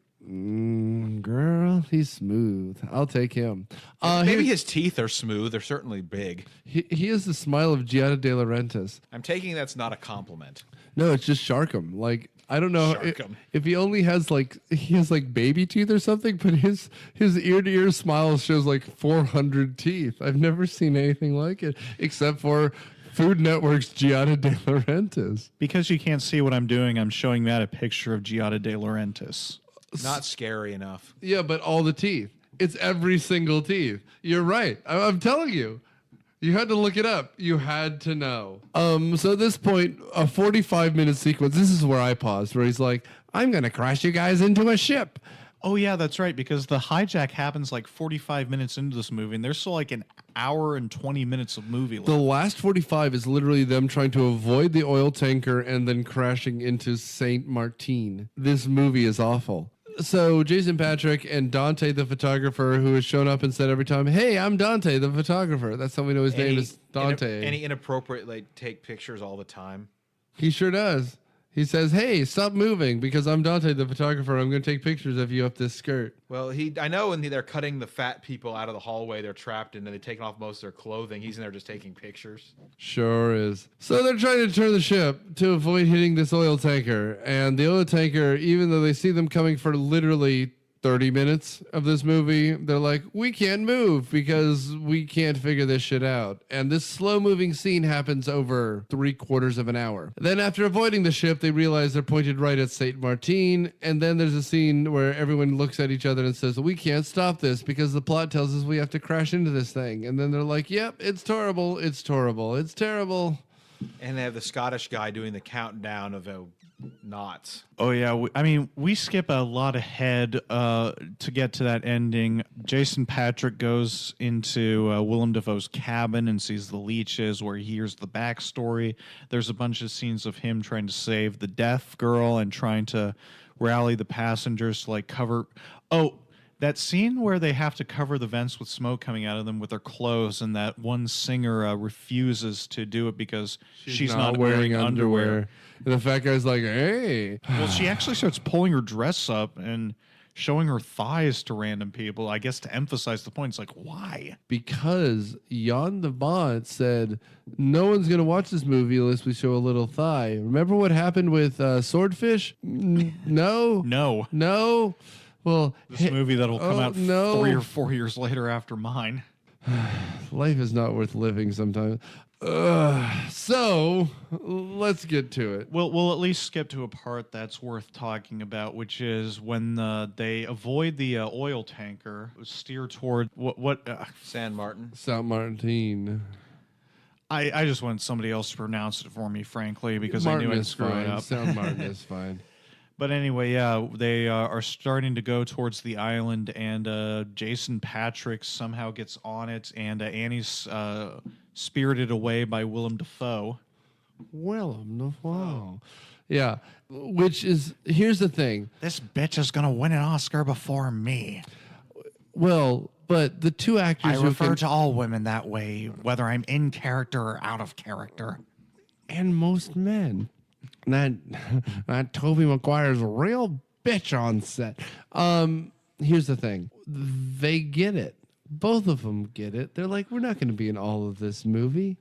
Girl, he's smooth. I'll take him. Maybe his teeth are smooth. They're certainly big. He has the smile of Giada De Laurentiis. I'm taking that's not a compliment. No, it's just Sharkum. Like, I don't know Sharkum. if he only has like baby teeth or something, but his ear to ear smile shows like 400 teeth. I've never seen anything like it except for Food Network's Giada De Laurentiis. Because you can't see what I'm doing, I'm showing Matt a picture of Giada De Laurentiis. Not scary enough. Yeah, but all the teeth. It's every single teeth. You're right. I'm telling you. You had to look it up. You had to know. So at this point, a 45-minute sequence. This is where I paused, where he's like, I'm going to crash you guys into a ship. Oh, yeah, that's right, because the hijack happens like 45 minutes into this movie, and there's still like an hour and 20 minutes of movie left. The last 45 is literally them trying to avoid the oil tanker and then crashing into Saint Martin. This movie is awful. So Jason Patrick and Dante the photographer, who has shown up and said every time, hey, I'm Dante the photographer. That's how we know his name is Dante. And he inappropriately take pictures all the time. He sure does. He says, hey, stop moving because I'm Dante the photographer. I'm going to take pictures of you up this skirt. Well, I know when they're cutting the fat people out of the hallway they're trapped in and they're taking off most of their clothing, he's in there just taking pictures. Sure is. So they're trying to turn the ship to avoid hitting this oil tanker. And the oil tanker, even though they see them coming for literally 30 minutes of this movie, they're like, we can't move because we can't figure this shit out. And this slow moving scene happens over 3/4 of an hour. Then after avoiding the ship, they realize they're pointed right at St. Martin. And then there's a scene where everyone looks at each other and says, we can't stop this because the plot tells us we have to crash into this thing. And then they're like, yep, it's terrible. It's terrible. It's terrible. And they have the Scottish guy doing the countdown of knots. Oh yeah, we skip a lot ahead to get to that ending. Jason Patrick goes into Willem Dafoe's cabin and sees the leeches, where he hears the backstory. There's a bunch of scenes of him trying to save the deaf girl and trying to rally the passengers to like cover. Oh, that scene where they have to cover the vents with smoke coming out of them with their clothes, and that one singer refuses to do it because she's not wearing underwear. And the fat guy's like, hey. Well, she actually starts pulling her dress up and showing her thighs to random people, I guess to emphasize the point. It's like, why? Because Jan de Bont said, no one's going to watch this movie unless we show a little thigh. Remember what happened with Swordfish? No? No. Well, This movie that'll come out no. 3 or 4 years later after mine. Life is not worth living sometimes. So let's get to it. We'll at least skip to a part that's worth talking about, which is when they avoid the oil tanker, steer toward what San Martin. Saint Martin. I just want somebody else to pronounce it for me, frankly, because I knew I'd screw it up. Saint Martin is fine. But anyway, yeah, they are starting to go towards the island, and Jason Patrick somehow gets on it, and Annie's spirited away by Willem Dafoe. Willem Dafoe. Yeah, which is, here's the thing. This bitch is gonna win an Oscar before me. Well, but the two actors I who refer can, to all women that way, whether I'm in character or out of character. and most men. That Tobey Maguire's a real bitch on set. Here's the thing. They get it. Both of them get it. They're like, we're not going to be in all of this movie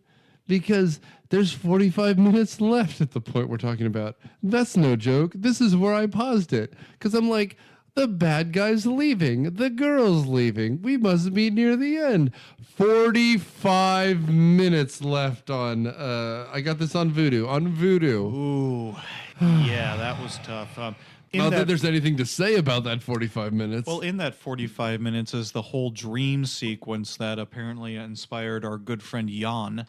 because there's 45 minutes left at the point we're talking about. That's no joke. This is where I paused it because I'm like, the bad guy's leaving. The girl's leaving. We must be near the end. 45 minutes left on, I got this on Vudu. Ooh, yeah, that was tough. Not that there's anything to say about that 45 minutes. Well, in that 45 minutes is the whole dream sequence that apparently inspired our good friend Jan.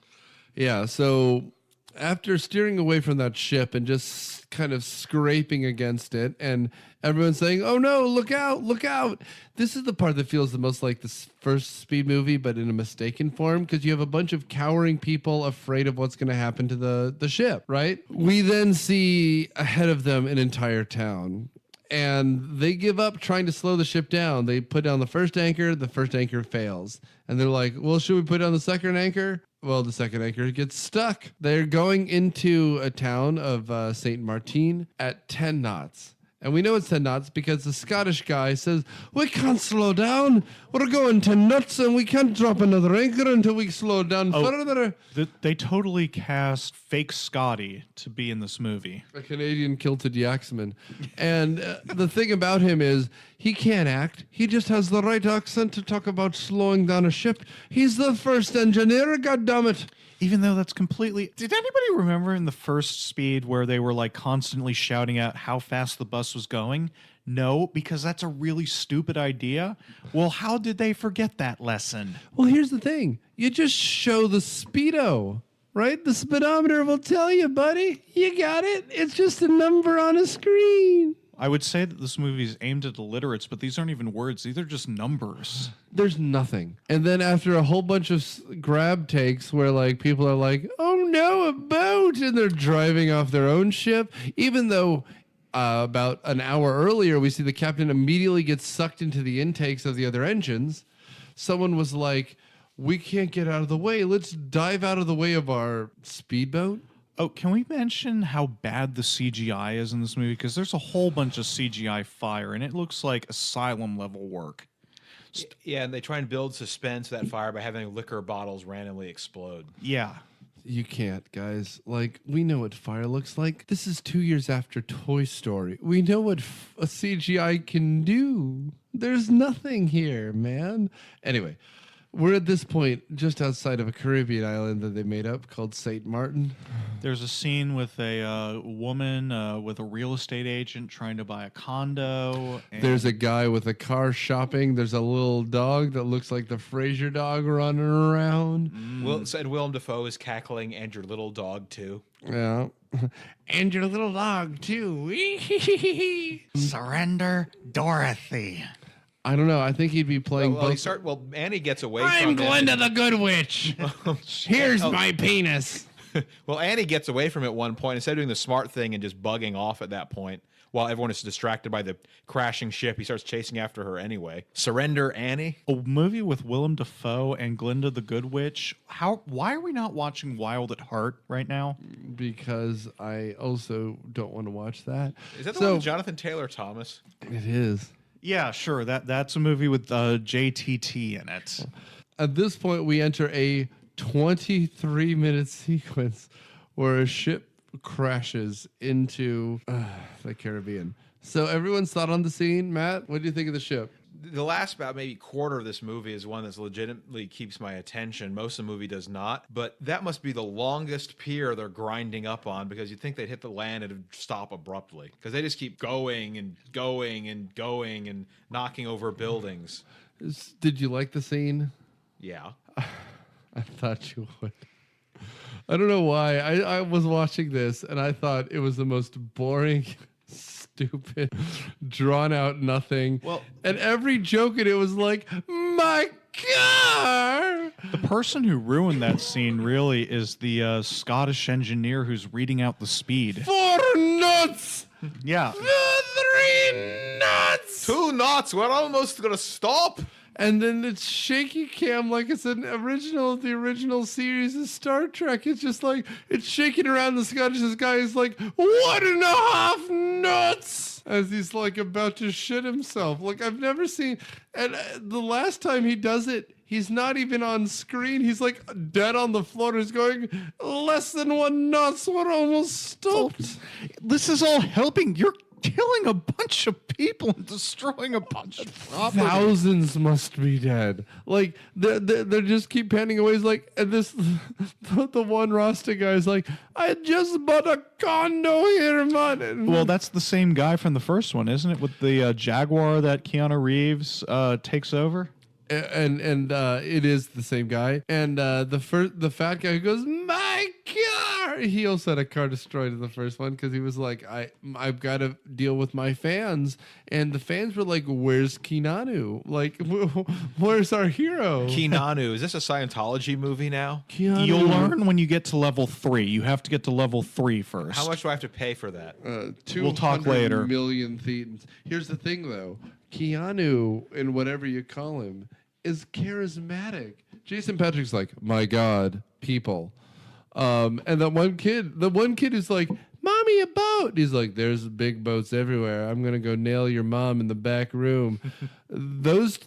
Yeah, so after steering away from that ship and just kind of scraping against it and everyone saying, oh no, look out, look out. This is the part that feels the most like the first Speed movie, but in a mistaken form, because you have a bunch of cowering people afraid of what's going to happen to the ship, right? We then see ahead of them an entire town. And they give up trying to slow the ship down. They put down the first anchor fails. And they're like, well, should we put down the second anchor? Well, the second anchor gets stuck. They're going into a town of St. Martin at 10 knots. And we know it's 10 knots because the Scottish guy says, we can't slow down. We're going 10 knots and we can't drop another anchor until we slow down further. They totally cast fake Scotty to be in this movie. A Canadian kilted yaxman. And the thing about him is he can't act. He just has the right accent to talk about slowing down a ship. He's the first engineer, goddammit. Even though that's completely... Did anybody remember in the first Speed where they were like constantly shouting out how fast the bus was going? No, because that's a really stupid idea. Well, how did they forget that lesson? Well, here's the thing. You just show the speedo, right? The speedometer will tell you, buddy. You got it. It's just a number on a screen. I would say that this movie is aimed at illiterates, but these aren't even words. These are just numbers. There's nothing. And then after a whole bunch of grab takes where like people are like, oh no, a boat, and they're driving off their own ship, even though about an hour earlier we see the captain immediately get sucked into the intakes of the other engines. Someone was like, we can't get out of the way. Let's dive out of the way of our speedboat. Oh, can we mention how bad the CGI is in this movie? Because there's a whole bunch of CGI fire, and it looks like Asylum-level work. Yeah, and they try and build suspense of that fire by having liquor bottles randomly explode. Yeah. You can't, guys. Like, we know what fire looks like. This is 2 years after Toy Story. We know what a CGI can do. There's nothing here, man. Anyway, we're at this point just outside of a Caribbean island that they made up called St. Martin. There's a scene with a woman with a real estate agent trying to buy a condo. And There's a guy with a car shopping. There's a little dog that looks like the Frasier dog running around. And Willem Dafoe is cackling, and your little dog too. Yeah. And your little dog, too. Surrender, Dorothy. I don't know. I think he'd be playing both. Annie gets away I'm from Glenda it. the Good Witch. Here's my penis. Well, Annie gets away from it at one point instead of doing the smart thing and just bugging off at that point while everyone is distracted by the crashing ship. He starts chasing after her anyway. Surrender, Annie. a movie with Willem Dafoe and Glinda the Good Witch. Why are we not watching Wild at Heart right now? Because I also don't want to watch that. Is that the one with Jonathan Taylor Thomas? It is. Yeah, sure. That's a movie with JTT in it. At this point, we enter a 23-minute sequence where a ship crashes into the Caribbean. So everyone's thought on the scene. Matt, what do you think of the ship? The last about maybe quarter of this movie is one that's legitimately keeps my attention. Most of the movie does not. But that must be the longest pier they're grinding up on, because you'd think they'd hit the land and it'd stop abruptly. Because they just keep going and going and going and knocking over buildings. Did you like the scene? Yeah. I thought you would. I don't know why. I was watching this and I thought it was the most boring, stupid, drawn out nothing. Well, and every joke in it was like, my car. the person who ruined that scene really is the Scottish engineer who's reading out the speed. 4 knots. Yeah. 3 knots. 2 knots. We're almost going to stop. And then it's shaky cam like it's the original series of Star Trek. It's just like, it's shaking around the Scottish. This guy is like, 1.5 knots as he's like about to shit himself. Like, I've never seen, and the last time he does it, he's not even on screen. He's like dead on the floor. He's going, less than 1 knots. We're almost stopped. This is all helping. You're killing a bunch of people and destroying a bunch of property. Thousands must be dead. Like they just keep panning away. It's like, and this the one Rasta guy's like, I just bought a condo here, man. Well, that's the same guy from the first one, isn't it? With the Jaguar that Keanu Reeves takes over. And it is the same guy. And the fat guy who goes, my car. He also had a car destroyed in the first one because he was like, I've got to deal with my fans. And the fans were like, where's Keanu? Like, where's our hero? Keanu. Is this a Scientology movie now? Keanu. You'll learn when you get to level 3. You have to get to level 3 first. How much do I have to pay for that? We'll talk later. 200 million thetans. Here's the thing, though. Keanu, and whatever you call him, is charismatic. Jason Patrick's like, my God, people. And the one kid is like, mommy, a boat. He's like, there's big boats everywhere. I'm gonna go nail your mom in the back room. Those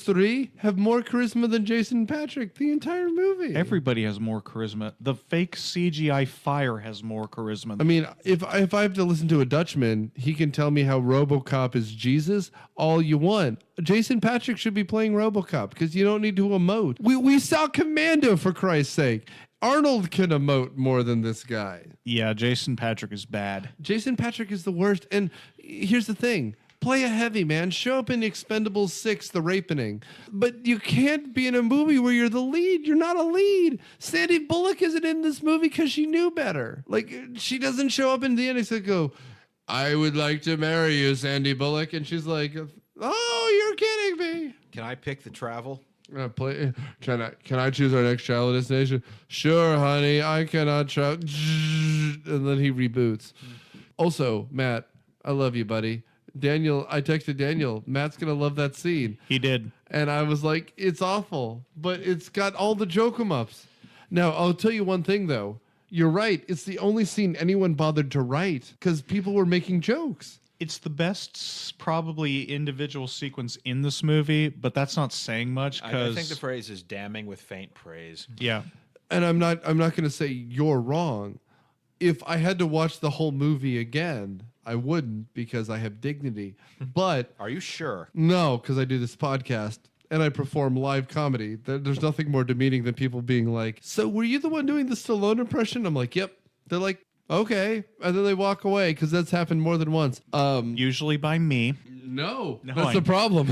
three have more charisma than Jason Patrick the entire movie. Everybody has more charisma. The fake CGI fire has more charisma. I mean, if I have to listen to a Dutchman, he can tell me how RoboCop is Jesus all you want. Jason Patrick should be playing RoboCop because you don't need to emote. We saw Commando, for Christ's sake. Arnold can emote more than this guy. Yeah, Jason Patrick is bad. Jason Patrick is the worst. And here's the thing. Play a heavy, man. Show up in Expendables 6, The Rapening. But you can't be in a movie where you're the lead. You're not a lead. Sandy Bullock isn't in this movie because she knew better. Like, she doesn't show up in the end. It's like, go, I would like to marry you, Sandy Bullock. And she's like, oh, you're kidding me. Can I pick the travel? Can I choose our next travel destination? Sure, honey. I cannot travel. And then he reboots. Also, Matt, I love you, buddy. Daniel, I texted Daniel, Matt's going to love that scene. He did. And I was like, it's awful, but it's got all the joke-em-ups. Now, I'll tell you one thing, though. You're right. It's the only scene anyone bothered to write because people were making jokes. It's the best, probably, individual sequence in this movie, but that's not saying much. I think the phrase is damning with faint praise. Yeah. and I'm not going to say you're wrong. If I had to watch the whole movie again, I wouldn't because I have dignity. But Are you sure? no, because I do this podcast and I perform live comedy. There's nothing more demeaning than people being like, "So were you the one doing the Stallone impression?" I'm like, "Yep." They're like, "Okay," and then they walk away because that's happened more than once. Usually by me. No, No, that's the problem.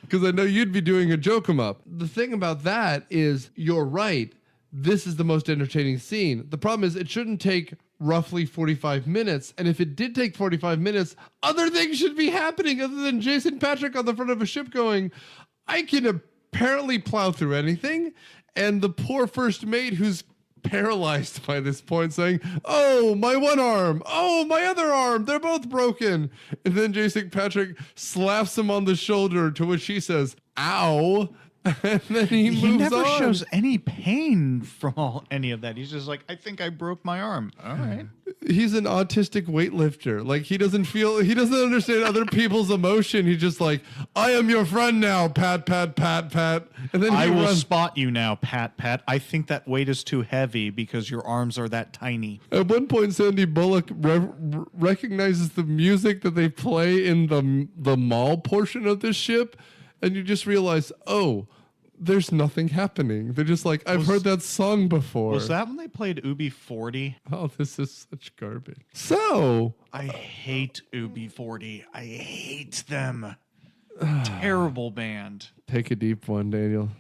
Because I know you'd be doing a joke 'em up. The thing about that is, you're right. This is the most entertaining scene. The problem is, it shouldn't take roughly 45 minutes. And if it did take 45 minutes, other things should be happening other than Jason Patrick on the front of a ship going, "I can apparently plow through anything." And the poor first mate who's paralyzed by this point saying, "Oh, my one arm. Oh, my other arm. They're both broken." And then Jason Patrick slaps him on the shoulder, to which he says, "Ow." And then he moves He never on. shows any pain from any of that. He's just like, "I think I broke my arm." All right. He's an autistic weightlifter. Like, he doesn't understand other people's emotion. He's just like, "I am your friend now, pat, pat, pat, pat." And then I he will runs. spot you now, Pat. I think that weight is too heavy because your arms are that tiny. At one point, Sandy Bullock recognizes the music that they play in the mall portion of this ship, and you just realize, oh, there's nothing happening. They're just like, "I've heard that song before." Was that when they played UB40? Oh, this is such garbage. So, I hate UB40. I hate them. Terrible band. take a deep one, Daniel.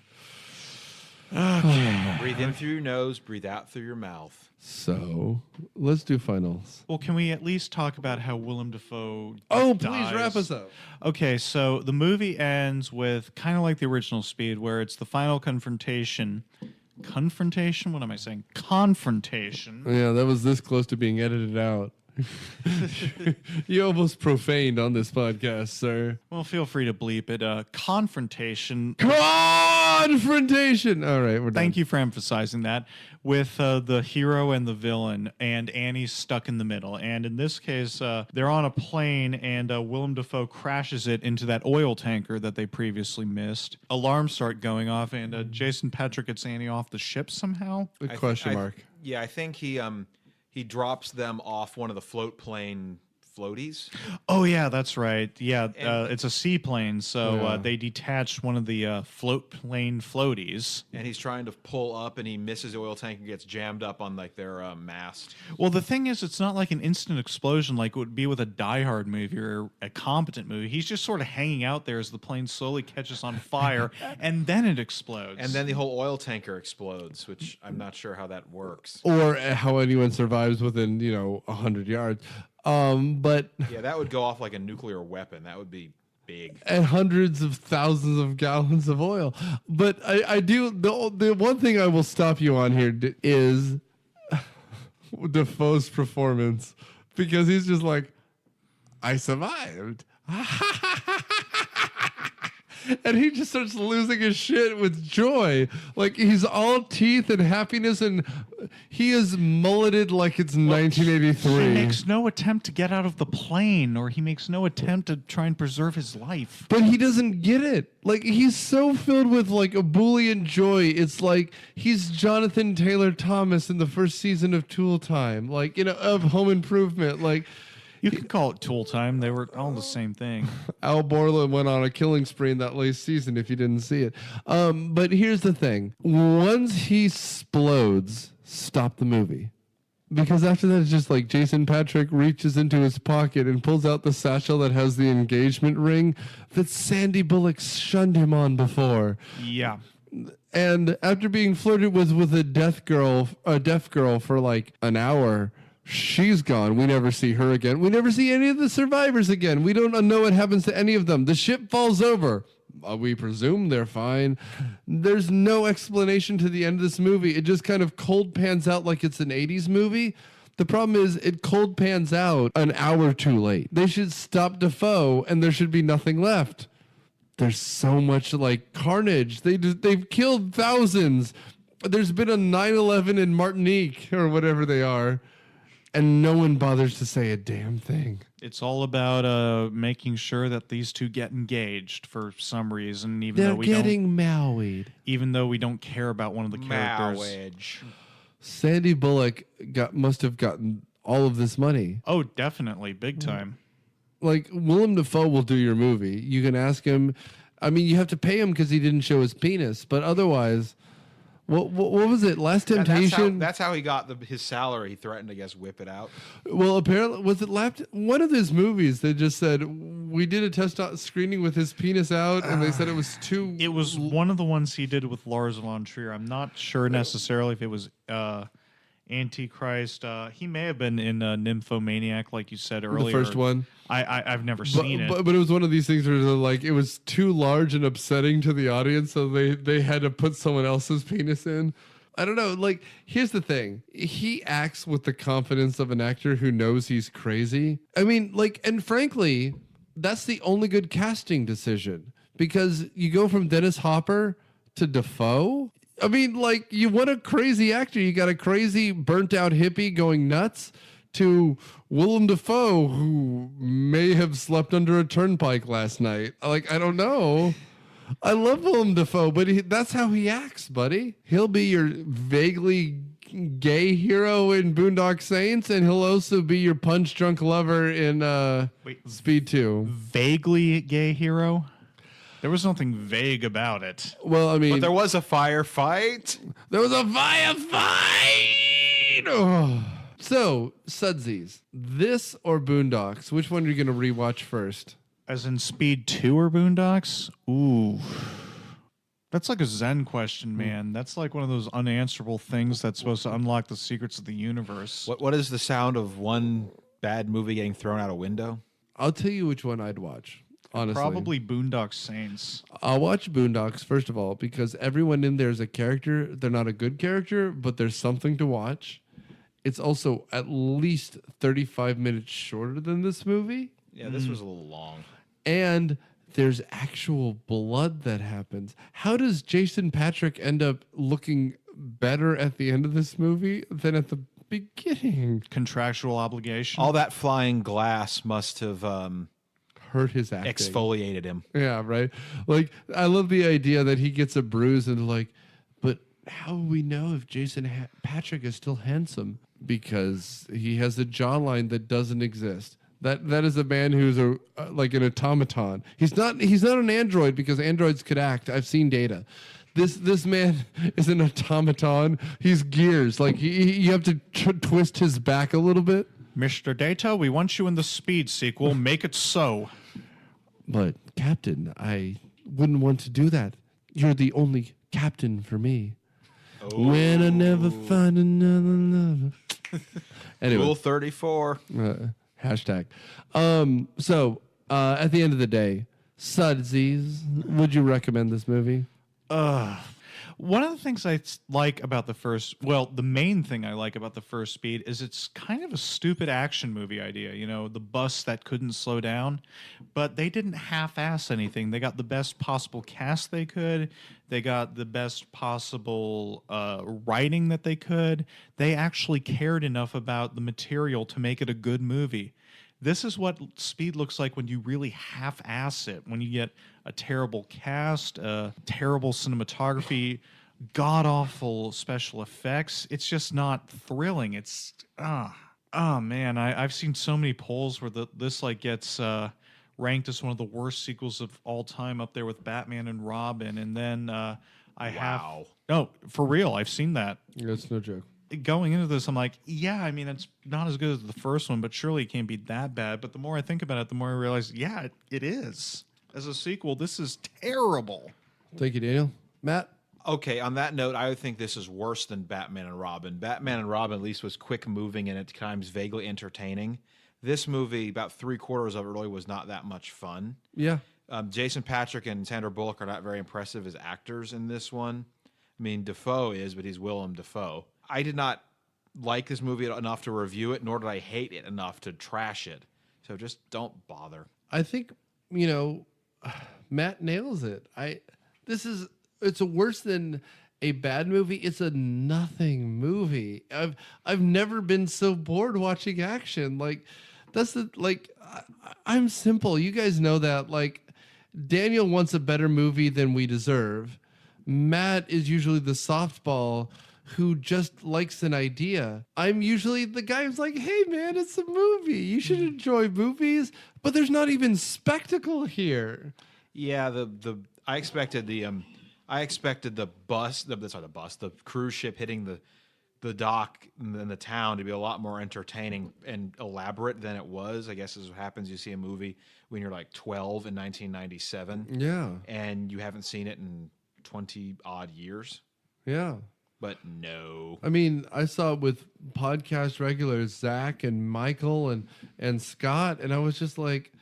Breathe in through your nose, breathe out through your mouth. So, let's do finals. Well, can we at least talk about how Willem Dafoe Oh, dies? please wrap us up. Okay, so the movie ends with kind of like the original Speed, where it's the final confrontation. Confrontation? What am I saying? Confrontation. Yeah, that was this close to being edited out. You almost profaned on this podcast, sir. Well, feel free to bleep it. Confrontation. Confrontation. All right, we're done. Thank you for emphasizing that. With the hero and the villain, and Annie's stuck in the middle. And in this case, they're on a plane, and Willem Dafoe crashes it into that oil tanker that they previously missed. Alarms start going off, and Jason Patrick gets Annie off the ship somehow. A question mark. Yeah, I think he drops them off one of the float plane floaties. Oh, yeah, that's right. Yeah, it's a seaplane, so Yeah. they detached one of the float plane floaties. And he's trying to pull up, and he misses the oil tank and gets jammed up on like their mast. Well, the thing is, it's not like an instant explosion like it would be with a Die Hard movie or a competent movie. He's just sort of hanging out there as the plane slowly catches on fire, and then it explodes. And then the whole oil tanker explodes, which I'm not sure how that works. Or how anyone survives within, 100 yards. But Yeah, that would go off like a nuclear weapon. That would be big. and hundreds of thousands of gallons of oil. But I do the one thing I will stop you on here is Defoe's performance, because he's just like, "I survived." And he just starts losing his shit with joy. Like, he's all teeth and happiness, and he is mulleted like it's 1983. he makes no attempt to get out of the plane, or he makes no attempt to try and preserve his life. But he doesn't get it. Like, he's so filled with like ebullient joy. It's like he's Jonathan Taylor Thomas in the first season of Tool Time, like, of Home Improvement. Like, You can call it Tool Time. They were all the same thing. Al Borland went on a killing spree in that last season, if you didn't see it. But here's the thing. Once he explodes, stop the movie. Because after that, it's just like Jason Patrick reaches into his pocket and pulls out the satchel that has the engagement ring that Sandy Bullock shunned him on before. Yeah. And after being flirted with a deaf girl for like an hour, she's gone. We never see her again. We never see any of the survivors again. We don't know what happens to any of them. The ship falls over. We presume they're fine. There's no explanation to the end of this movie. It just kind of cold pans out like it's an 80s movie. The problem is it cold pans out an hour too late. They should stop Dafoe and there should be nothing left. There's so much like carnage. They've killed thousands. There's been a 9/11 in Martinique or whatever they are. and no one bothers to say a damn thing. It's all about making sure that these two get engaged for some reason, They're getting married. even though we don't care about one of the characters. Marriage. Sandy Bullock must have gotten all of this money. Oh, definitely, big time. Like, Willem Dafoe will do your movie. You can ask him. I mean, you have to pay him because he didn't show his penis, but otherwise, what was it? Last And Temptation. that's how he got his salary. He threatened to, I guess, whip it out. Well, apparently, was it one of his movies that just said we did a test screening with his penis out, and they said it was too. It was one of the ones he did with Lars von Trier. I'm not sure necessarily if it was Antichrist. He may have been in Nymphomaniac, like you said earlier. The first one. I've never seen it. But it was one of these things where like it was too large and upsetting to the audience, so they had to put someone else's penis in. I don't know. Like, here's the thing. He acts with the confidence of an actor who knows he's crazy. I mean, like, and frankly, that's the only good casting decision, because you go from Dennis Hopper to Dafoe. I mean, like, you want a crazy actor. You got a crazy burnt out hippie going nuts, to Willem Dafoe, who may have slept under a turnpike last night. Like, I don't know. I love Willem Dafoe, but that's how he acts, buddy. He'll be your vaguely gay hero in Boondock Saints, and he'll also be your punch-drunk lover in Speed 2. Vaguely gay hero? There was nothing vague about it. Well, I mean... But there was a firefight. There was a firefight! Oh. So, Sudsies, this or Boondocks? Which one are you going to rewatch first? As in Speed 2 or Boondocks? Ooh. That's like a Zen question, man. That's like one of those unanswerable things that's supposed to unlock the secrets of the universe. What is the sound of one bad movie getting thrown out a window? I'll tell you which one I'd watch, honestly. Probably Boondock Saints. I'll watch Boondocks, first of all, because everyone in there is a character. They're not a good character, but there's something to watch. It's also at least 35 minutes shorter than this movie. Yeah, this was a little long. And there's actual blood that happens. How does Jason Patrick end up looking better at the end of this movie than at the beginning? Contractual obligation. All that flying glass must have Hurt his acting. exfoliated him. Yeah, right. Like, I love the idea that he gets a bruise and like, but how will we know if Jason Patrick is still handsome? Because he has a jawline that doesn't exist. That is a man who's like an automaton. He's not an android, because androids could act. I've seen data. This man is an automaton. He's gears. Like, you have to twist his back a little bit. Mr. Data, we want you in the Speed sequel. Make it so. But Captain, I wouldn't want to do that. You're the only captain for me. When I never find another lover. Anyway. Rule 34. Hashtag. So, at the end of the day, Sudsies, would you recommend this movie? One of the things I like about the main thing I like about the first Speed is it's kind of a stupid action movie idea. You know, the bus that couldn't slow down, but they didn't half-ass anything. They got the best possible cast they could. They got the best possible writing that they could. They actually cared enough about the material to make it a good movie. This is what Speed looks like when you really half-ass it, when you get a terrible cast, terrible cinematography, god-awful special effects. It's just not thrilling. It's, oh man, I've seen so many polls where this like gets ranked as one of the worst sequels of all time, up there with Batman and Robin. And then no, for real, I've seen that. That's no joke. Going into this, I'm like, yeah, I mean, it's not as good as the first one, but surely it can't be that bad. But the more I think about it, the more I realize, yeah, it is. As a sequel, this is terrible. Thank you, Daniel. Matt? Okay, on that note, I would think this is worse than Batman and Robin. Batman and Robin at least was quick moving and at times vaguely entertaining. This movie, about 3/4 of it really was not that much fun. Yeah. Jason Patrick and Sandra Bullock are not very impressive as actors in this one. I mean, Dafoe is, but he's Willem Dafoe. I did not like this movie enough to review it, nor did I hate it enough to trash it. So just don't bother. I think, Matt nails it. It's a worse than a bad movie, it's a nothing movie. I've never been so bored watching action. Like, that's the like. I'm simple. You guys know that. Like, Daniel wants a better movie than we deserve. Matt is usually the softball who just likes an idea. I'm usually the guy who's like, hey man, it's a movie. You should enjoy movies, but there's not even spectacle here. Yeah, I expected the cruise ship hitting the dock and the town to be a lot more entertaining and elaborate than it was. I guess is what happens. You see a movie when you're like 12 in 1997. Yeah. And you haven't seen it in 20 odd years. Yeah. But no. I mean, I saw it with podcast regulars, Zach and Michael and Scott, and I was just like,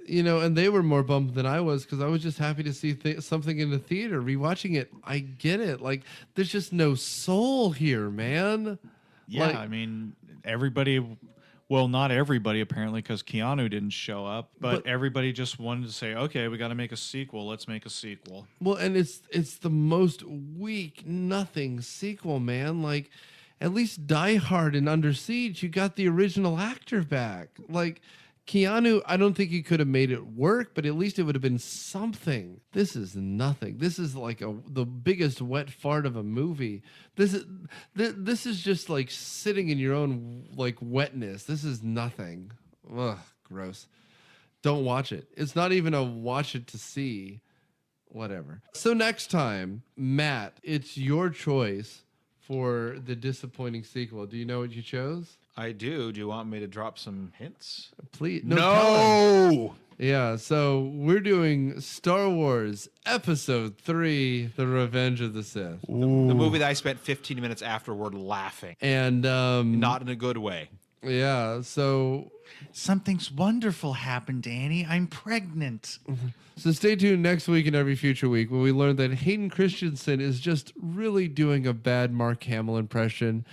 and they were more bummed than I was because I was just happy to see something in the theater. Rewatching it, I get it. Like, there's just no soul here, man. Yeah, Like, I mean, everybody. Well, not everybody apparently, because Keanu didn't show up. But everybody just wanted to say, "Okay, we got to make a sequel. Let's make a sequel." well, and it's the most weak, nothing sequel, man. Like, at least Die Hard and Under Siege, you got the original actor back. Like, Keanu, I don't think he could have made it work, but at least it would have been something. This is nothing. This is like the biggest wet fart of a movie. This is just like sitting in your own like wetness. This is nothing. Ugh, gross. Don't watch it. It's not even a watch it to see. Whatever. So next time, Matt, it's your choice for the disappointing sequel. Do you know what you chose? I do. Do you want me to drop some hints? Please. No. Yeah, so we're doing Star Wars Episode 3, The Revenge of the Sith. The movie that I spent 15 minutes afterward laughing. And Not in a good way. yeah, so Something's wonderful happened, Danny. I'm pregnant. stay tuned next week and every future week when we learn that Hayden Christensen is just really doing a bad Mark Hamill impression.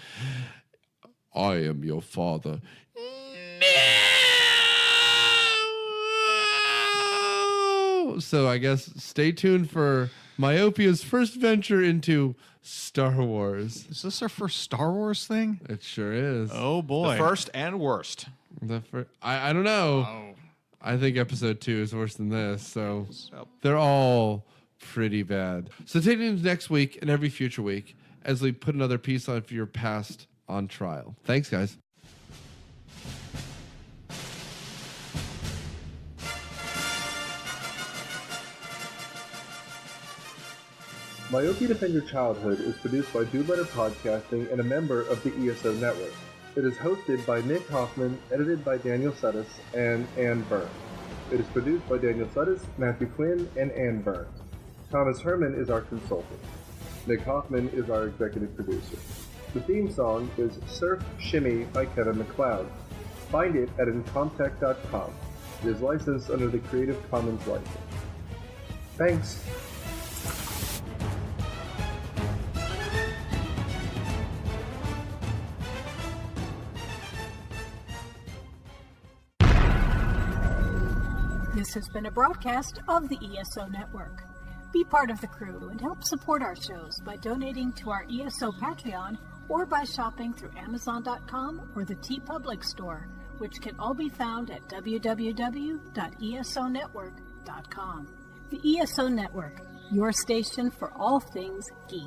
I am your father. No! So I guess stay tuned for Myopia's first venture into Star Wars. Is this our first Star Wars thing? It sure is. Oh boy! The first and worst. I don't know. Oh. I think episode 2 is worse than this. So they're all pretty bad. So stay tuned next week and every future week as we put another piece of your past on trial. Thanks, guys. Myopia Defend Your Childhood is produced by Do Better Podcasting and a member of the ESO Network. It is hosted by Nick Hoffman, edited by Daniel Suddas and Ann Burns. It is produced by Daniel Suddas, Matthew Quinn, and Ann Burns. Thomas Herman is our consultant. Nick Hoffman is our executive producer. The theme song is Surf Shimmy by Kevin MacLeod. Find it at incomptech.com. It is licensed under the Creative Commons license. Thanks. This has been a broadcast of the ESO Network. Be part of the crew and help support our shows by donating to our ESO Patreon or by shopping through Amazon.com or the TeePublic store, which can all be found at www.esonetwork.com. The ESO Network, your station for all things geek.